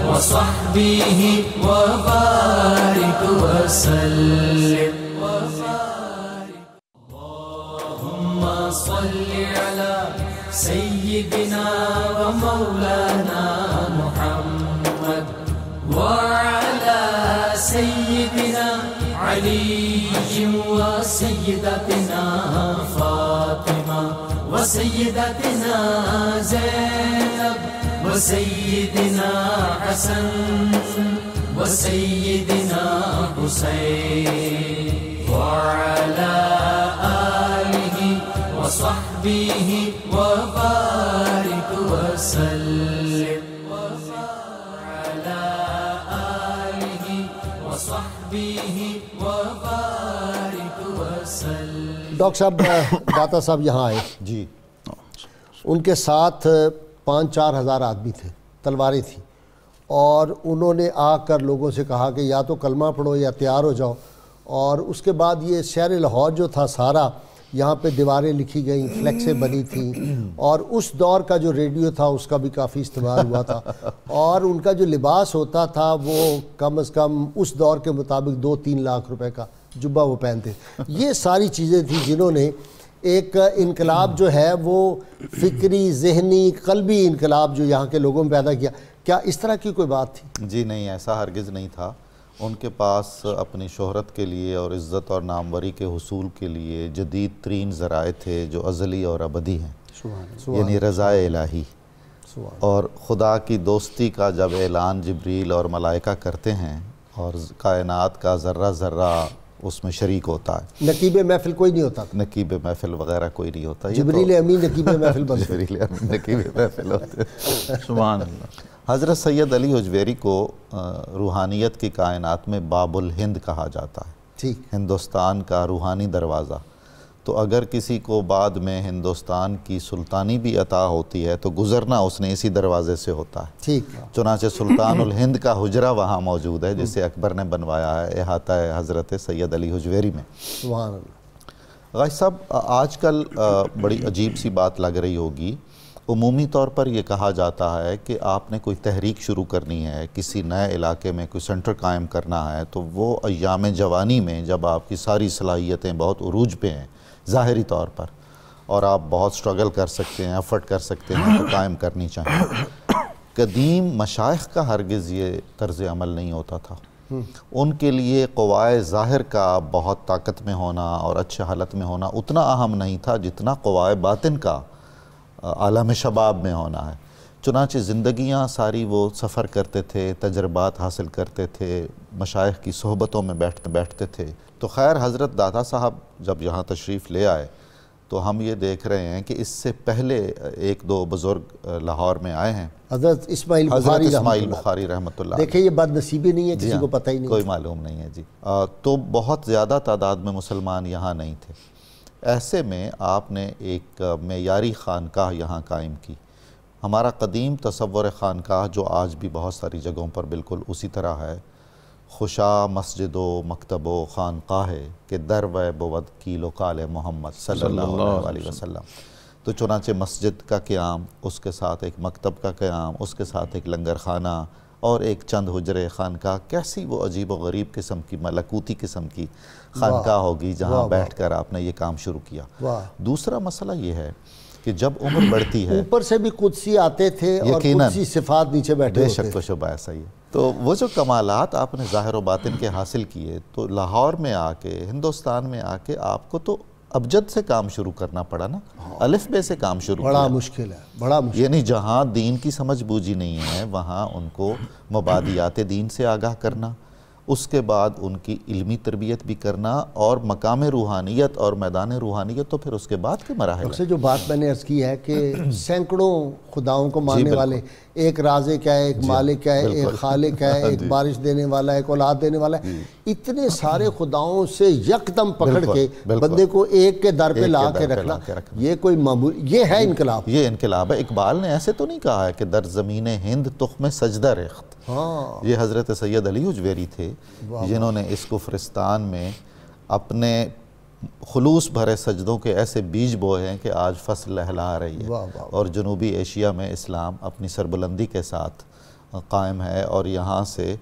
وصحبه وبارك وسلم اللهم صل على سيدنا ومولانا محمد وعلى سيدنا علي وسيدتنا فاطمة وسيدتنا زينب وسيدنا حسن وسيدنا حسين وعلى آله وصحبه وبارك وسلم وعلى آله وصحبه وبارك وسلم۔ ڈاکٹر صاحب، داتا صاحب یہاں آئے جی، ان کے ساتھ 5-4 ہزار آدمی تھے، تلواریں تھیں، اور انہوں نے آ کر لوگوں سے کہا کہ یا تو کلمہ پڑھو یا تیار ہو جاؤ۔ اور اس کے بعد یہ شہر لاہور جو تھا سارا، یہاں پہ دیواریں لکھی گئیں، فلیکسیں بنی تھیں، اور اس دور کا جو ریڈیو تھا اس کا بھی کافی استعمال ہوا تھا، اور ان کا جو لباس ہوتا تھا وہ کم از کم اس دور کے مطابق 2-3 لاکھ روپے کا جبہ وہ پہنتے۔ یہ ساری چیزیں تھیں جنہوں نے ایک انقلاب جو ہے وہ فکری، ذہنی، قلبی انقلاب جو یہاں کے لوگوں میں پیدا کیا۔ کیا اس طرح کی کوئی بات تھی؟ جی نہیں، ایسا ہرگز نہیں تھا۔ ان کے پاس اپنی شہرت کے لیے اور عزت اور ناموری کے حصول کے لیے جدید ترین ذرائع تھے جو ازلی اور ابدی ہیں، یعنی رضا الہی اور خدا کی دوستی کا جب اعلان جبریل اور ملائکہ کرتے ہیں اور کائنات کا ذرہ ذرہ اس میں شریک ہوتا ہے۔ نقیب محفل کوئی نہیں ہوتا تھا، نقیب محفل وغیرہ کوئی نہیں ہوتا، جبریل امین نقیب محفل بن جبریل امین نقیب محفل ہوتے۔ سبحان اللہ۔ حضرت سید علی حجویری کو روحانیت کی کائنات میں باب الہند کہا جاتا ہے، ٹھیک، ہندوستان کا روحانی دروازہ۔ تو اگر کسی کو بعد میں ہندوستان کی سلطانی بھی عطا ہوتی ہے تو گزرنا اس نے اسی دروازے سے ہوتا ہے۔ ٹھیک، چنانچہ سلطان الہند کا حجرہ وہاں موجود ہے جسے اکبر نے بنوایا ہے، احاطہ ہے حضرت سید علی حجویری میں۔ سبحان اللہ۔ غازی صاحب، آج کل بڑی عجیب سی بات لگ رہی ہوگی، عمومی طور پر یہ کہا جاتا ہے کہ آپ نے کوئی تحریک شروع کرنی ہے، کسی نئے علاقے میں کوئی سنٹر قائم کرنا ہے، تو وہ ایام جوانی میں جب آپ کی ساری صلاحیتیں بہت عروج پہ ہیں ظاہری طور پر، اور آپ بہت سٹرگل کر سکتے ہیں، ایفرٹ کر سکتے ہیں، تو قائم کرنی چاہیے۔ قدیم مشائخ کا ہرگز یہ طرز عمل نہیں ہوتا تھا۔ ان کے لیے قوائے ظاہر کا بہت طاقت میں ہونا اور اچھے حالت میں ہونا اتنا اہم نہیں تھا جتنا قوائے باطن کا عالم شباب میں ہونا ہے۔ چنانچہ زندگیاں ساری وہ سفر کرتے تھے، تجربات حاصل کرتے تھے، مشائخ کی صحبتوں میں بیٹھتے تھے۔ تو خیر، حضرت داتا صاحب جب یہاں تشریف لے آئے تو ہم یہ دیکھ رہے ہیں کہ اس سے پہلے ایک دو بزرگ لاہور میں آئے ہیں، حضرت اسماعیل بخاری رحمۃ اللہ، دیکھیں یہ بد نصیبی نہیں ہے، کسی کو پتہ ہی نہیں، کوئی معلوم نہیں ہے جی۔ تو بہت زیادہ تعداد میں مسلمان یہاں نہیں تھے، ایسے میں آپ نے ایک معیاری خانقاہ یہاں قائم کی۔ ہمارا قدیم تصور خانقاہ جو آج بھی بہت ساری جگہوں پر بالکل اسی طرح ہے، خوشا مسجد و مکتب و خانقاہ کہ در و بود کیل و کال محمد صلی اللہ علیہ وسلم۔ تو چنانچہ مسجد کا قیام، اس کے ساتھ ایک مکتب کا قیام، اس کے ساتھ ایک لنگر خانہ اور ایک چند حجرے خانقاہ، کیسی وہ عجیب و غریب قسم کی ملکوتی قسم کی خانقاہ ہوگی جہاں بیٹھ کر آپ نے یہ کام شروع کیا۔ دوسرا مسئلہ یہ ہے کہ جب عمر بڑھتی ہے، اوپر سے بھی قدسی آتے تھے اور قدسی صفات نیچے بیٹھے بے شک و شبہ ایسا ہی ہے۔ تو وہ جو کمالات آپ نے ظاہر و باطن کے حاصل کیے، تو لاہور میں آ کے، ہندوستان میں آ کے آپ کو تو ابجد سے کام شروع کرنا پڑا نا، الف بے سے کام شروع کیا۔ بڑا مشکل ہے، بڑا مشکل، یعنی جہاں دین کی سمجھ بوجھی نہیں ہے وہاں ان کو مبادیات دین سے آگاہ کرنا، اس کے بعد ان کی علمی تربیت بھی کرنا، اور مقام روحانیت اور میدان روحانیت تو پھر اس کے بعد کے مراحل سے جو بات میں نے عرض کی ہے کہ سینکڑوں خداؤں کو ماننے والے، ایک رازق ہے، ایک مالک ہے، ایک خالق ہے، ایک بارش دینے والا ہے، ایک اولاد دینے والا ہے، اتنے سارے خداؤں سے یکدم پکڑ کے بندے کو ایک کے در پہ لا کے رکھنا، یہ کوئی معمول، یہ ہے انقلاب، یہ انقلاب ہے۔ اقبال نے ایسے تو نہیں کہا ہے کہ در زمین ہند تخم سجدہ ریخت، یہ حضرت سید علی حجویری تھے جنہوں نے اس کفرستان میں اپنے خلوص بھرے سجدوں کے ایسے بیج بوئے ہیں کہ آج فصل لہلا رہی ہے، اور جنوبی ایشیا میں اسلام اپنی سربلندی کے ساتھ قائم ہے، اور یہاں سے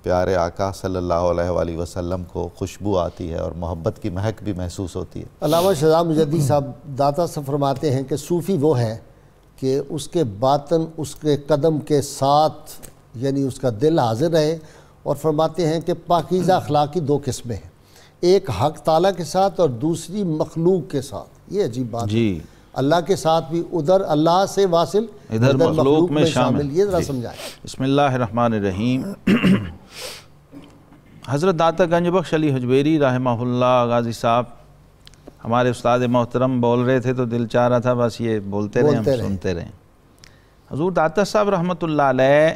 پیارے آقا صلی اللہ علیہ وآلہ وسلم کو خوشبو آتی ہے اور محبت کی مہک بھی محسوس ہوتی ہے۔ علامہ شہزاد مجدی صاحب داتا سے فرماتے ہیں کہ صوفی وہ ہے کہ اس کے باطن اس کے قدم کے ساتھ، یعنی اس کا دل حاضر رہے، اور فرماتے ہیں کہ پاکیزہ اخلاق کی دو قسمیں ہیں، ایک حق تعالیٰ کے ساتھ اور دوسری مخلوق کے ساتھ۔ یہ عجیب بات ہے، اللہ کے ساتھ بھی ادھر اللہ سے واصل، ادھر مخلوق میں شامل۔ یہ ذرا سمجھائیں۔ بسم اللہ الرحمن الرحیم۔ حضرت داتا گنج بخش علی حجویری رحمہ اللہ غازی صاحب ہمارے استاد محترم بول رہے تھے تو دل چاہ رہا تھا بس یہ بولتے رہیں، ہم سنتے رہیں۔ حضور داتا صاحب رحمۃ اللہ علیہ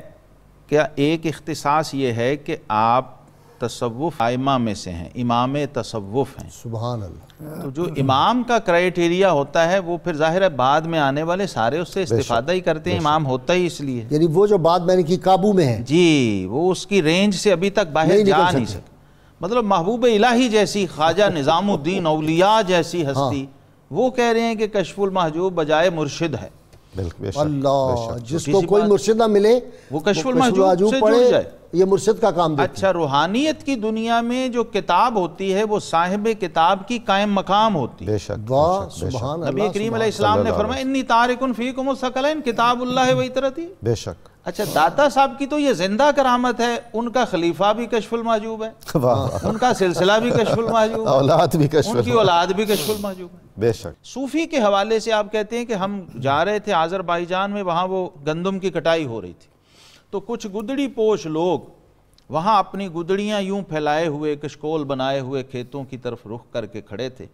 کیا ایک اختصاص یہ ہے کہ آپ تصوف ائمہ میں سے ہیں، امام تصوف ہیں۔ سبحان اللہ۔ تو جو امام کا کرائیٹیریا ہوتا ہے وہ پھر ظاہر ہے بعد میں آنے والے سارے اس سے استفادہ ہی کرتے ہیں، امام ہوتا ہی اس لیے، یعنی وہ جو بات میں نے کی قابو میں ہے، جی وہ اس کی رینج سے ابھی تک باہر جا نہیں سکتے۔ مطلب محبوب الہی جیسی، خواجہ نظام الدین اولیاء جیسی ہستی، وہ کہہ رہے ہیں کہ کشف المحجوب بجائے مرشد ہے۔ اللہ، جس کو کوئی مرشد نہ ملے وہ کشف المحجوب سے جڑ جائے، یہ مرشد کا کام دیتا ہے۔ اچھا، روحانیت کی دنیا میں جو کتاب ہوتی ہے وہ صاحب کتاب کی قائم مقام ہوتی ہے۔ بے شک، سبحان اللہ۔ نبی کریم علیہ السلام نے فرمایا انی تارکن فیکم الثقلین کتاب اللہ و اطرتی۔ بے شک۔ اچھا، داتا صاحب کی تو یہ زندہ کرامت ہے، ان کا خلیفہ بھی کشف المحجوب ہے، ان کا سلسلہ بھی کشف المحجوب ہے، اولاد بھی کشف، ان کی اولاد بھی کشف المحجوب ہے۔ بے شک۔ صوفی کے حوالے سے آپ کہتے ہیں کہ ہم جا رہے تھے آذربائیجان میں، وہاں وہ گندم کی کٹائی ہو رہی تھی، تو کچھ گدڑی پوش لوگ وہاں اپنی گدڑیاں یوں پھیلائے ہوئے، کشکول بنائے ہوئے کھیتوں کی طرف رخ کر کے کھڑے تھے،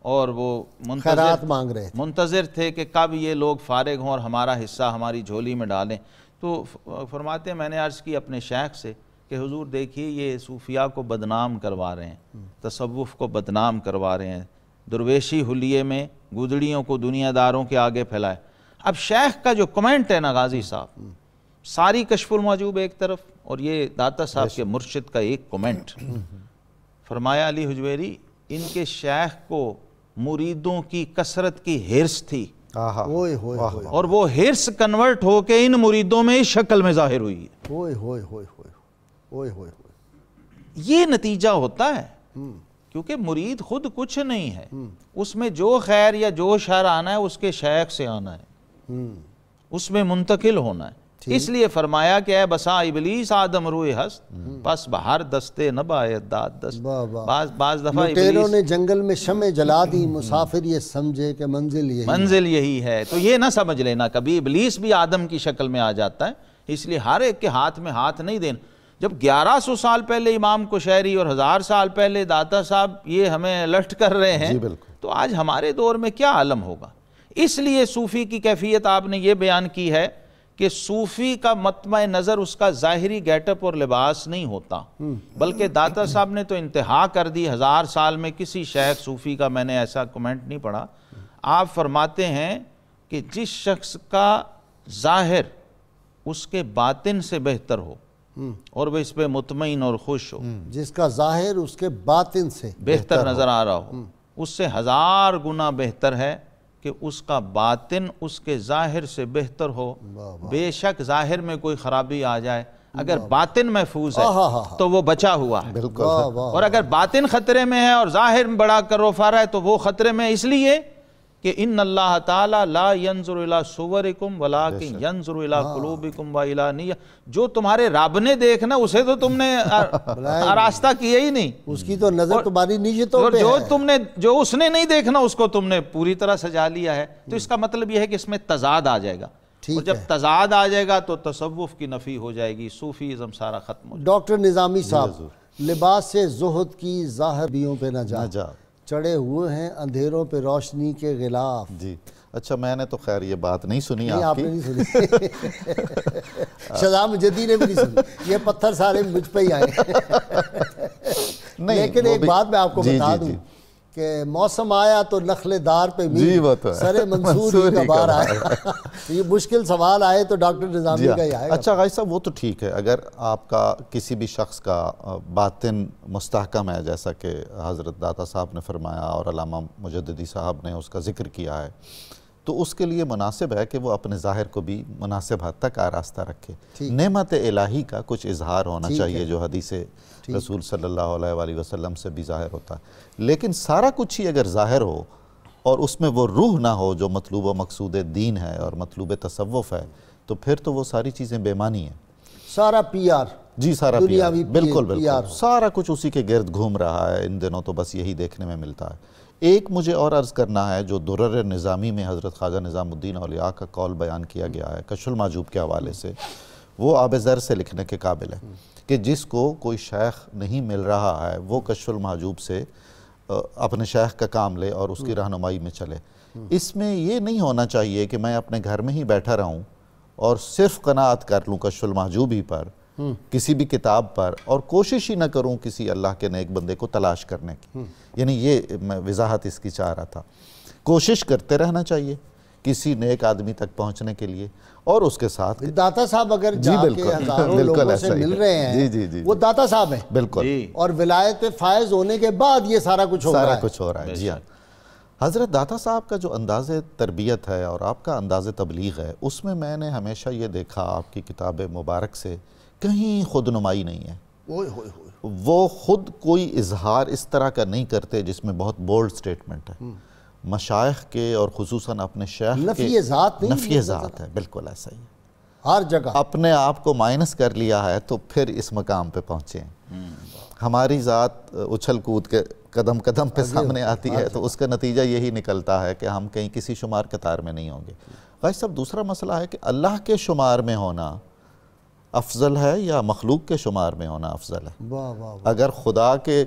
اور وہ خیرات مانگ رہے تھے، منتظر تھے کہ کب یہ لوگ فارغ ہوں اور ہمارا حصہ ہماری جھولی میں ڈالیں۔ تو فرماتے ہیں میں نے عرض کی اپنے شیخ سے کہ حضور دیکھیے یہ صوفیاء کو بدنام کروا رہے ہیں، تصوف کو بدنام کروا رہے ہیں، درویشی حلیے میں گدڑیوں کو دنیا داروں کے آگے پھیلائے۔ اب شیخ کا جو کمنٹ ہے نا غازی صاحب، ساری کشف المحجوب ایک طرف اور یہ داتا صاحب کے مرشد کا ایک کمنٹ، فرمایا علی حجویری ان کے شیخ کو مریدوں کی کثرت کی ہرس تھی، اور وہ ہرس کنورٹ ہو کے ان مریدوں میں اس شکل میں ظاہر ہوئی ہے۔ یہ نتیجہ ہوتا ہے، کیونکہ مرید خود کچھ نہیں ہے، اس میں جو خیر یا جو شر آنا ہے اس کے شیخ سے آنا ہے، اس میں منتقل ہونا ہے۔ اس لیے فرمایا کہ اے بسا ابلیس آدم روئے ہست، پس بہر دستے نبایت داد دست۔ بعض دفعہ لٹیروں نے جنگل میں شمع جلا دی، مسافر یہ سمجھے کہ منزل یہی ہے۔ تو یہ نہ سمجھ لینا کبھی ابلیس بھی آدم کی شکل میں آ جاتا ہے، اس لیے ہر ایک کے ہاتھ میں ہاتھ نہیں دینا۔ جب 1100 سال پہلے امام کشیری اور 1000 سال پہلے داتا صاحب یہ ہمیں الرٹ کر رہے ہیں، تو آج ہمارے دور میں کیا عالم ہوگا؟ اس لیے صوفی کی کیفیت آپ نے یہ بیان کی ہے کہ صوفی کا مطمع نظر اس کا ظاہری گیٹ اپ اور لباس نہیں ہوتا، بلکہ داتا صاحب نے تو انتہا کر دی 1000 سال میں کسی شیخ صوفی کا میں نے ایسا کمنٹ نہیں پڑھا۔ آپ فرماتے ہیں کہ جس شخص کا ظاہر اس کے باطن سے بہتر ہو اور وہ اس پہ مطمئن اور خوش ہو، جس کا ظاہر اس کے باطن سے بہتر نظر آ رہا ہو، اس سے 1000 گنا بہتر ہے کہ اس کا باطن اس کے ظاہر سے بہتر ہو۔ بے شک ظاہر میں کوئی خرابی آ جائے، اگر باطن محفوظ ہے تو وہ بچا ہوا ہے، اور اگر باطن خطرے میں ہے اور ظاہر بڑا کروفا رہا ہے تو وہ خطرے میں اس لیے کہ ان اللہ تعالی لا ينظر الى صورکم ولکن ينظر الى قلوبکم والى نیت، جو تمہارے رب نے دیکھنا اسے تو تم نے آراستہ کیا ہی نہیں، اس کی تو نظر تمہاری نیتوں پہ ہے، جو اس نے نہیں دیکھنا اس کو تم نے پوری طرح سجا لیا ہے۔ تو اس کا مطلب یہ ہے کہ اس میں تضاد آ جائے گا، اور جب تضاد آ جائے گا تو تصوف کی نفی ہو جائے گی، صوفیزم سارا ختم ہو جائے گا۔ ڈاکٹر نظامی صاحب، لباس سے زہد کی ظاہریوں پہ نہ جا، چڑھے ہوئے ہیں اندھیروں پہ روشنی کے غلاف۔ جی اچھا، میں نے تو خیر یہ بات نہیں سنی، آپ نے نہیں سنی، شہزاد مجدی نے بھی نہیں سنی، یہ پتھر سارے مجھ پہ ہی آئے۔ لیکن ایک بات میں آپ کو بتا دوں کہ موسم آیا تو نخل دار پہ بھی سر منصور ہی کا بار آیا۔ یہ مشکل سوال آئے تو ڈاکٹر نظامی کا ہی آئے گا۔ اچھا غازی صاحب، وہ تو ٹھیک ہے، اگر آپ کا کسی بھی شخص کا باطن مستحکم ہے جیسا کہ حضرت داتا صاحب نے فرمایا اور علامہ مجددی صاحب نے اس کا ذکر کیا ہے، تو اس کے لیے مناسب ہے کہ وہ اپنے ظاہر کو بھی مناسب حد تک آراستہ رکھے۔ نعمت الہی کا کچھ اظہار ہونا چاہیے جو حدیث رسول صلی اللہ علیہ وآلہ وسلم سے بھی ظاہر ہوتا ہے، لیکن سارا کچھ ہی اگر ظاہر ہو اور اس میں وہ روح نہ ہو جو مطلوب و مقصود دین ہے اور مطلوب تصوف ہے، تو پھر تو وہ ساری چیزیں بے معنی ہیں۔ سارا پی آر، جی سارا پی آر، بالکل بالکل، سارا کچھ اسی کے گرد گھوم رہا ہے ان دنوں، تو بس یہی دیکھنے میں ملتا ہے۔ ایک مجھے اور عرض کرنا ہے، جو درر نظامی میں حضرت خواجہ نظام الدین اولیاء کا قول بیان کیا گیا ہے کشف المحجوب کے حوالے سے، وہ آب زر سے لکھنے کے قابل ہے کہ جس کو کوئی شیخ نہیں مل رہا ہے وہ کشف المحجوب سے اپنے شیخ کا کام لے اور اس کی رہنمائی میں چلے۔ اس میں یہ نہیں ہونا چاہیے کہ میں اپنے گھر میں ہی بیٹھا رہوں اور صرف قناعت کر لوں کشف المحجوب ہی پر، کسی بھی کتاب پر، اور کوشش ہی نہ کروں کسی اللہ کے نیک بندے کو تلاش کرنے کی۔ یعنی یہ میں وضاحت اس کی چاہ رہا تھا، کوشش کرتے رہنا چاہیے کسی نیک آدمی تک پہنچنے کے لیے، اور اس کے ساتھ داتا صاحب اگر جا کے ہزاروں لوگوں سے مل رہے ہیں، وہ داتا صاحب ہیں بالکل، اور ولایت پہ فائز ہونے کے بعد یہ سارا کچھ ہو رہا ہے۔ جی ہاں، حضرت داتا صاحب کا جو انداز تربیت ہے اور آپ کا انداز تبلیغ ہے، اس میں نے ہمیشہ یہ دیکھا آپ کی کتاب مبارک سے کہیں خود نمائی نہیں ہے۔ وہ خود کوئی اظہار اس طرح کا نہیں کرتے جس میں بہت بولڈ سٹیٹمنٹ ہے۔ مشائخ کے اور خصوصاً اپنے شیخ کے نفی ذات نہیں، نفی ذات ہے، بالکل ایسا ہی ہر جگہ اپنے آپ کو مائنس کر لیا ہے تو پھر اس مقام پہ پہنچے ہیں۔ ہماری ذات اچھل کود کے قدم قدم پہ سامنے آتی ہے، تو اس کا نتیجہ یہی نکلتا ہے کہ ہم کہیں کسی شمار قطار میں نہیں ہوں گے۔ غازی صاحب، دوسرا مسئلہ ہے کہ اللہ کے شمار میں ہونا افضل ہے یا مخلوق کے شمار میں ہونا افضل ہے؟ اگر خدا کے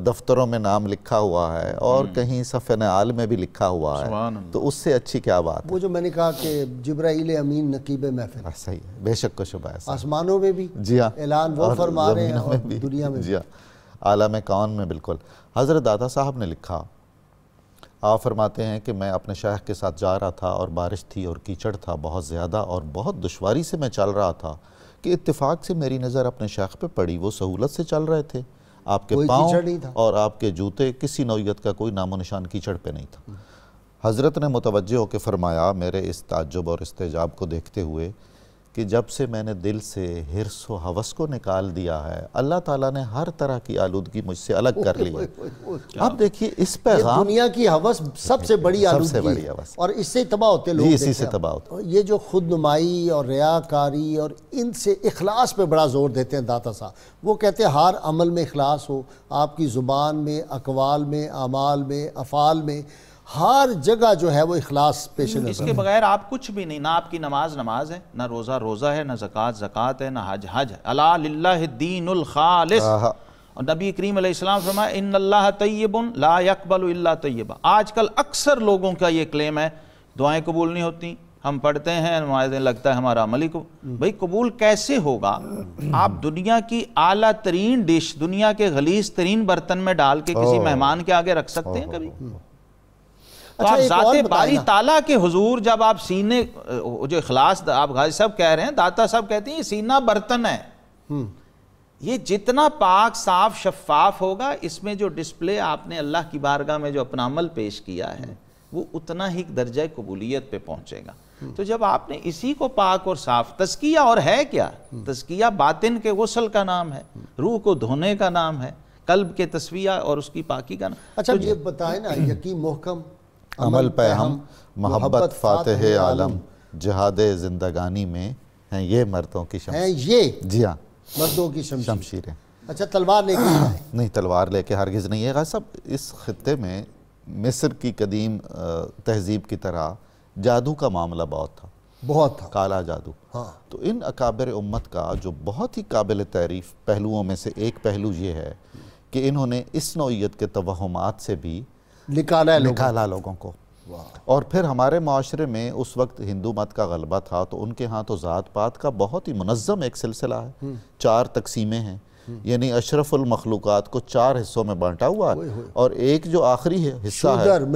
دفتروں میں نام لکھا ہوا ہے اور کہیں صفحہ نعال میں بھی لکھا ہوا ہے تو اس سے اچھی کیا بات ہے؟ وہ جو میں نے کہا کہ جبرائیل امین نقیب محفل، صحیح ہے، بے شک کو شبہ ہے، آسمانوں میں بھی جی ہاں اعلان وہ فرما رہے ہیں اور دنیا میں جی ہاں، عالم کون میں بالکل۔ حضرت داتا صاحب نے لکھا، آپ فرماتے ہیں کہ میں اپنے شیخ کے ساتھ جا رہا تھا اور بارش تھی اور کیچڑ تھا بہت زیادہ اور بہت دشواری سے میں چل رہا تھا کہ اتفاق سے میری نظر اپنے شیخ پہ پڑی۔ وہ سہولت سے چل رہے تھے، آپ کے پاؤں اور آپ کے جوتے کسی نوعیت کا کوئی نام و نشان کیچڑ پہ نہیں تھا۔ حضرت نے متوجہ ہو کے فرمایا میرے اس تعجب اور استعجاب کو دیکھتے ہوئے کہ جب سے میں نے دل سے حرص و ہوس کو نکال دیا ہے، اللہ تعالیٰ نے ہر طرح کی آلودگی مجھ سے الگ کر لی ہے۔ اب دیکھیے اس پیغام، دنیا کی ہوس سب سے بڑی آلودگی، اور اس سے تباہ ہوتے لوگ، اسی سے تباہ ہوتے۔ یہ جو خود نمائی اور ریاکاری اور ان سے اخلاص پہ بڑا زور دیتے ہیں داتا صاحب۔ وہ کہتے ہیں ہر عمل میں اخلاص ہو، آپ کی زبان میں، اقوال میں، اعمال میں، افعال میں، ہر جگہ جو ہے وہ اخلاص پیش اس نظر کے بغیر آپ کچھ بھی نہیں، نہ آپ کی نماز نماز ہے، نہ روزہ روزہ ہے، نہ زکوٰۃ زکوٰۃ ہے، نہ حج حج ہے۔ الا للہ الدین الخالص، اور نبی کریم علیہ السلام فرمایا ان اللہ طیب لا یقبل الا طیبا۔ آج کل اکثر لوگوں کا یہ کلیم ہے دعائیں قبول نہیں ہوتی، ہم پڑھتے ہیں نمازیں لگتا ہے ہمارا عمل ہی کو، بھئی قبول کیسے ہوگا؟ آپ دنیا کی اعلیٰ ترین ڈش دنیا کے غلیظ ترین برتن میں ڈال کے کسی مہمان کے آگے رکھ سکتے ہیں کبھی؟ تو آپ ذات باری تعالیٰ کے حضور جب آپ سینے جو اخلاص آپ غازی صاحب کہہ رہے ہیں، داتا صاحب کہتے ہیں یہ سینہ برتن ہے، یہ جتنا پاک صاف شفاف ہوگا اس میں جو ڈسپلے آپ نے اللہ کی بارگاہ میں جو اپنا عمل پیش کیا ہے وہ اتنا ہی درجہ قبولیت پہ پہنچے گا۔ تو جب آپ نے اسی کو پاک اور صاف، تزکیہ اور ہے کیا؟ تزکیہ باطن کے غسل کا نام ہے، روح کو دھونے کا نام ہے، قلب کے تسویہ اور اس کی پاکی کا نام۔ اچھا یہ بتائیں نا، یقین محکم عمل پہ ہم محبت فاتح عالم جہاد زندگانی میں ہیں یہ مردوں کی ہیں یہ جی ہاں مردوں کی شمشیریں۔ اچھا تلوار لے کے نہیں، تلوار لے کے ہرگز نہیں ہے۔ غازی صاحب اس خطے میں مصر کی قدیم تہذیب کی طرح جادو کا معاملہ بہت تھا، بہت تھا، کالا جادو۔ تو ان اکابر امت کا جو بہت ہی قابل تعریف پہلوؤں میں سے ایک پہلو یہ ہے کہ انہوں نے اس نوعیت کے توہمات سے بھی نکالا لوگوں کو۔ اور پھر ہمارے معاشرے میں اس وقت ہندو مت کا غلبہ تھا تو ان کے ہاں تو ذات پات کا بہت ہی منظم ایک سلسلہ ہے، 4 تقسیمیں ہیں، یعنی اشرف المخلوقات کو 4 حصوں میں بانٹا ہوا ہے، اور ایک جو آخری حصہ ہے شودر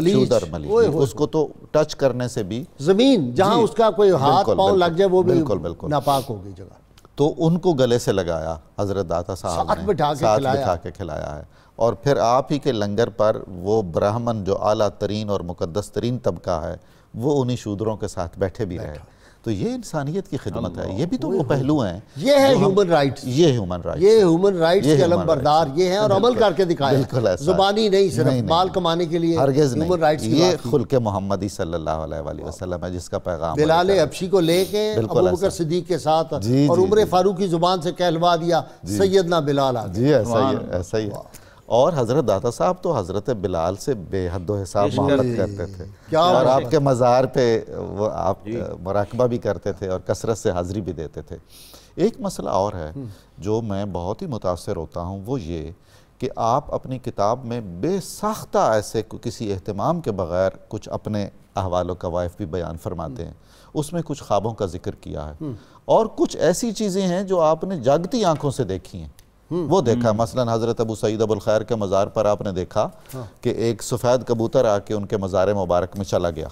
ملیچ، اس کو تو ٹچ کرنے سے بھی زمین جہاں اس کا کوئی ہاتھ پاؤں لگ جائے وہ بھی ناپاک ہوگی جگہ۔ تو ان کو گلے سے لگایا حضرت داتا صاحب نے، ساتھ بٹھا کے کھلایا ہے، اور پھر آپ ہی کے لنگر پر وہ برہمن جو اعلیٰ ترین اور مقدس ترین طبقہ ہے وہ انہی شودروں کے ساتھ بیٹھے بھی رہے۔ تو یہ انسانیت کی خدمت ہے، یہ بھی تو وہ پہلو ہیں، یہ ہے ہیومن رائٹس، یہ ہیومن رائٹس کے علم بردار یہ ہیں، اور عمل کر کے دکھایا، زبانی نہیں صرف مال کمانے کے لیے ہیومن رائٹس کی یہ خلق محمدی صلی اللہ علیہ وسلم ہے جس کا پیغام بلال حبشی کو لے کے ابو بکر صدیق کے ساتھ اور عمر فاروق کی زبان سے کہلوا دیا سیدنا بلال آگے۔ جی ایسا ہی ہے۔ اور حضرت داتا صاحب تو حضرت بلال سے بے حد و حساب محبت کرتے تھے، اور آپ کے مزار پہ وہ آپ مراقبہ بھی کرتے تھے اور کثرت سے حاضری بھی دیتے تھے۔ ایک مسئلہ اور ہے جو میں بہت ہی متاثر ہوتا ہوں، وہ یہ کہ آپ اپنی کتاب میں بے ساختہ ایسے کسی اہتمام کے بغیر کچھ اپنے احوال و کوائف بھی بیان فرماتے ہیں۔ اس میں کچھ خوابوں کا ذکر کیا ہے، اور کچھ ایسی چیزیں ہیں جو آپ نے جاگتی آنکھوں سے دیکھی ہیں، وہ دیکھا۔ مثلا حضرت ابو سعید ابو الخیر کے مزار پر آپ نے دیکھا کہ ایک سفید کبوتر آ کے ان کے مزار مبارک میں چلا گیا،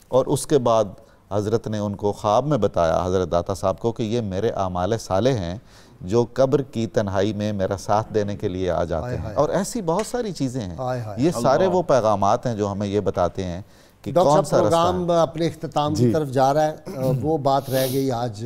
اور اس کے بعد حضرت نے ان کو خواب میں بتایا حضرت داتا صاحب کو کہ یہ میرے اعمال صالح ہیں جو قبر کی تنہائی میں میرا ساتھ دینے کے لیے آ جاتے ہیں، اور ایسی بہت ساری چیزیں ہیں۔ یہ سارے وہ پیغامات ہیں جو ہمیں یہ بتاتے ہیں کہ کون سا پروگرام اپنے اختتام کی طرف جا رہا ہے۔ وہ بات رہ گئی آج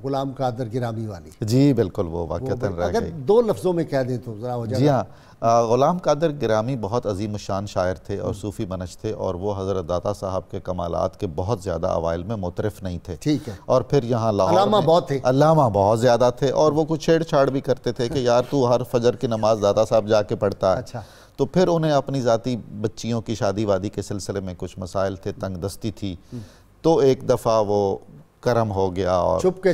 غلام قادر گرامی والی۔ جی بالکل، وہ واقعتاً رہ گئی۔ 2 لفظوں میں کہہ دیں تو ذرا ہو جائے۔ جی ہاں، غلام قادر گرامی بہت عظیم الشان شاعر تھے اور صوفی منش تھے، اور وہ حضرت داتا صاحب کے کمالات کے بہت زیادہ اوائل میں معترف نہیں تھے۔ ٹھیک ہے۔ اور پھر یہاں لاہور علامہ بہت تھے، علامہ بہت زیادہ تھے، اور وہ کچھ چھیڑ چھاڑ بھی کرتے تھے کہ یار تو ہر فجر کی نماز داتا صاحب جا کے پڑھتا ہے۔ تو پھر انہیں اپنی ذاتی بچیوں کی شادی وادی کے سلسلے میں کچھ مسائل تھے، تنگ دستی تھی، تو ایک دفعہ وہ کرم ہو گیا اور چھپ کے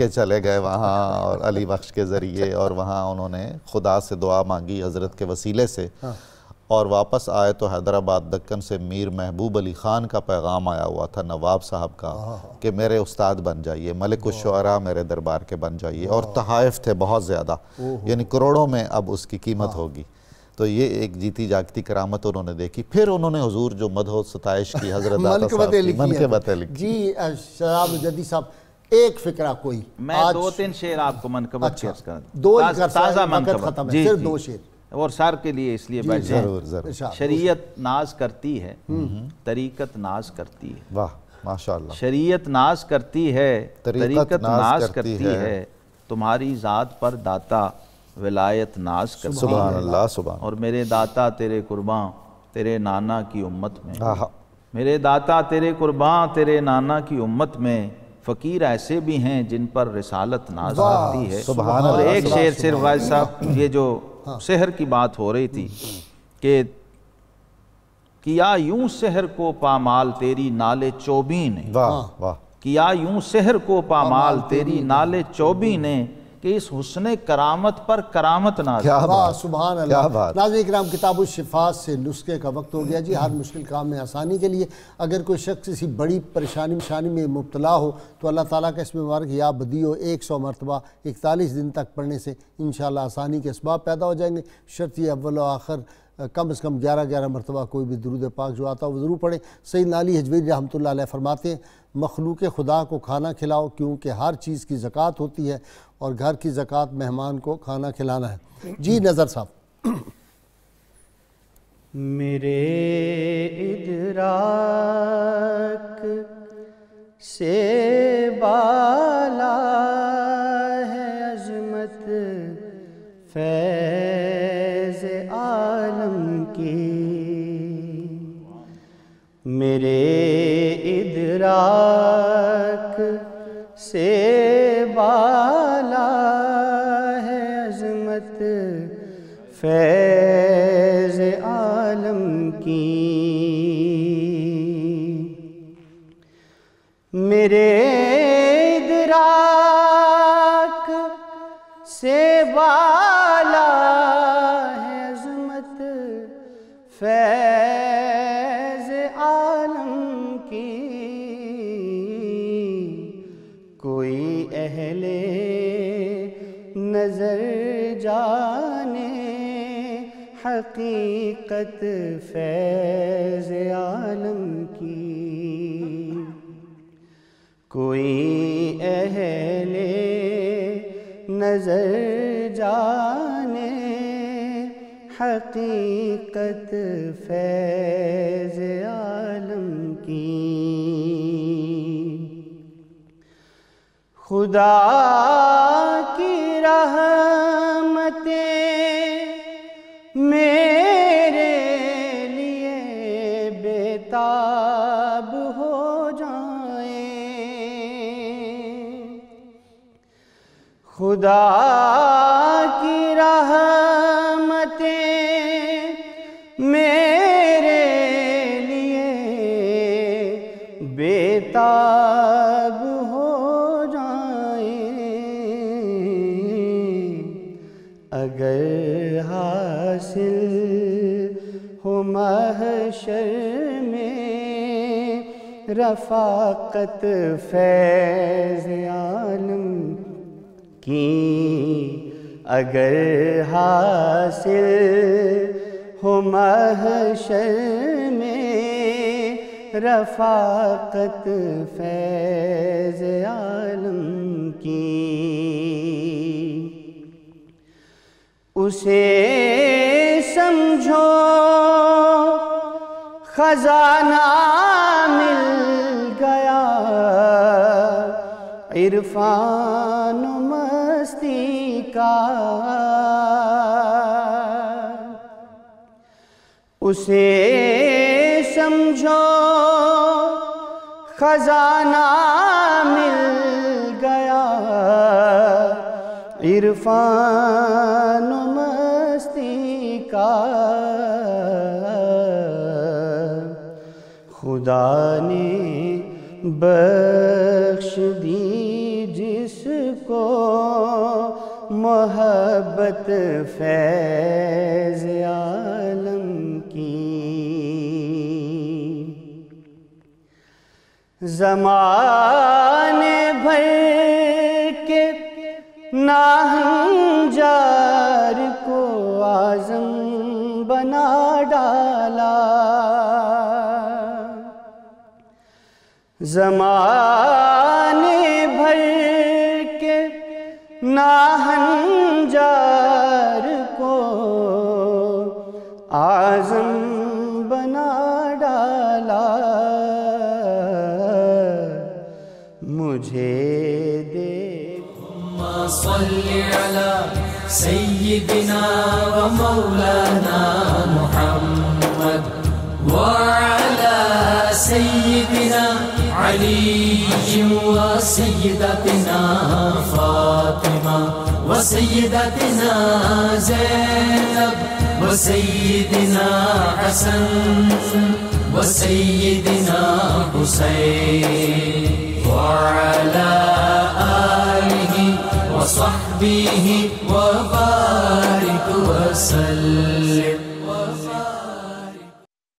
چلے گئے وہاں اور علی بخش کے ذریعے، اور وہاں انہوں نے خدا سے دعا مانگی حضرت کے وسیلے سے، اور واپس آئے تو حیدرآباد دکن سے میر محبوب علی خان کا پیغام آیا ہوا تھا نواب صاحب کا کہ میرے استاد بن جائیے، ملک الشعراء میرے دربار کے بن جائیے، اور تحائف تھے بہت زیادہ، یعنی کروڑوں میں اب اس کی قیمت ہوگی۔ تو یہ ایک جیتی جاگتی کرامت انہوں نے دیکھی۔ پھر انہوں نے حضور جو مدح و ستائش کی حضرت داتا صاحب کی منقبتیں لکھی۔ جی شراب مجدی صاحب ایک فکرہ کوئی، میں 2-3 شعر آپ کو منقبت کیس کروں، 2 ہی تازہ منقبت، صرف 2 شعر، اور سر کے لیے اس لیے بیٹھے ہیں۔ شریعت ناز کرتی ہے، طریقت ناز کرتی ہے۔ واہ ماشاءاللہ۔ شریعت ناز کرتی ہے، طریقت ناز کرتی ہے، تمہاری ذات پر داتا ولایت ناز کرتی ہے۔ سبحان اللہ سبحان۔ اور میرے داتا تیرے قرباں تیرے نانا کی امت میں، میرے داتا تیرے قرباں تیرے نانا کی امت میں، فقیر ایسے بھی ہیں جن پر رسالت ناز کرتی ہے۔ اور ایک شعر صرف غازی صاحب، یہ جو سحر کی بات ہو رہی تھی کہ کیا یوں سحر کو پامال تیری نالے چوبی نے، واہ واہ، کیا یوں سحر کو پامال تیری نالے چوبی نے، کہ اس حسن کرامت پر کرامت نازل۔ کیا واہ بات، سبحان کیا اللہ۔ بات۔ ناظرین کرام، کتاب الشفا سے نسخے کا وقت ہو گیا جی۔ ہر مشکل کام میں آسانی کے لیے اگر کوئی شخص کسی بڑی پریشانی میں مبتلا ہو تو اللہ تعالیٰ کا اسم مبارک یا بدیع 100 مرتبہ 41 دن تک پڑھنے سے انشاءاللہ آسانی کے اسباب پیدا ہو جائیں گے۔ شرط یہ اول و آخر کم از کم 11 مرتبہ کوئی بھی درود پاک جو آتا ہے وہ ضرور پڑھیں۔ سیدنا علی حجویری رحمۃ اللہ علیہ فرماتے ہیں مخلوق خدا کو کھانا کھلاؤ کیونکہ ہر چیز کی زکوٰۃ ہوتی ہے اور گھر کی زکوٰۃ مہمان کو کھانا کھلانا ہے۔ جی نظر صاحب۔ میرے ادراک سے بالا ہے عظمت فیض عالم کی، میرے ادراک سے بالا ہے عظمت فیض عالم کی، میرے ادراک سے بالا ہے عظمت فیض عالم کی، کوئی اہل نظر جانے حقیقت فیض عالم کی، کوئی اہل نظر جانے حقیقت فیض عالم کی، خدا کی رحمتیں میرے لیے بےتاب ہو جائیں، خدا کی رحمتیں میرے لیے بےتاب ہو جائیں، اگر حاصل ہو محشر میں رفاقت فیض عالم کی، اگر حاصل ہو محشر میں رفاقت فیض عالم کی، اسے سمجھو خزانہ مل گیا عرفان و مستی کا، اسے سمجھو خزانہ مل گیا عرفان و مستی کا، خدا نے بخش دی جس کو محبت فیض عالم کی، زمانے بھر کے ناہنجار کو اعظم بنا ڈالا، زمانے بھر کے ناہنجار کو اعظم بنا ڈالا، مجھے اللهم صل على سيدنا ومولانا محمد وعلى سيدنا علي وسيدتنا فاطمة وسيدتنا زينب وسيدنا حسن وسيدنا حسين وعلى آله وصحبه وبارك وسلم.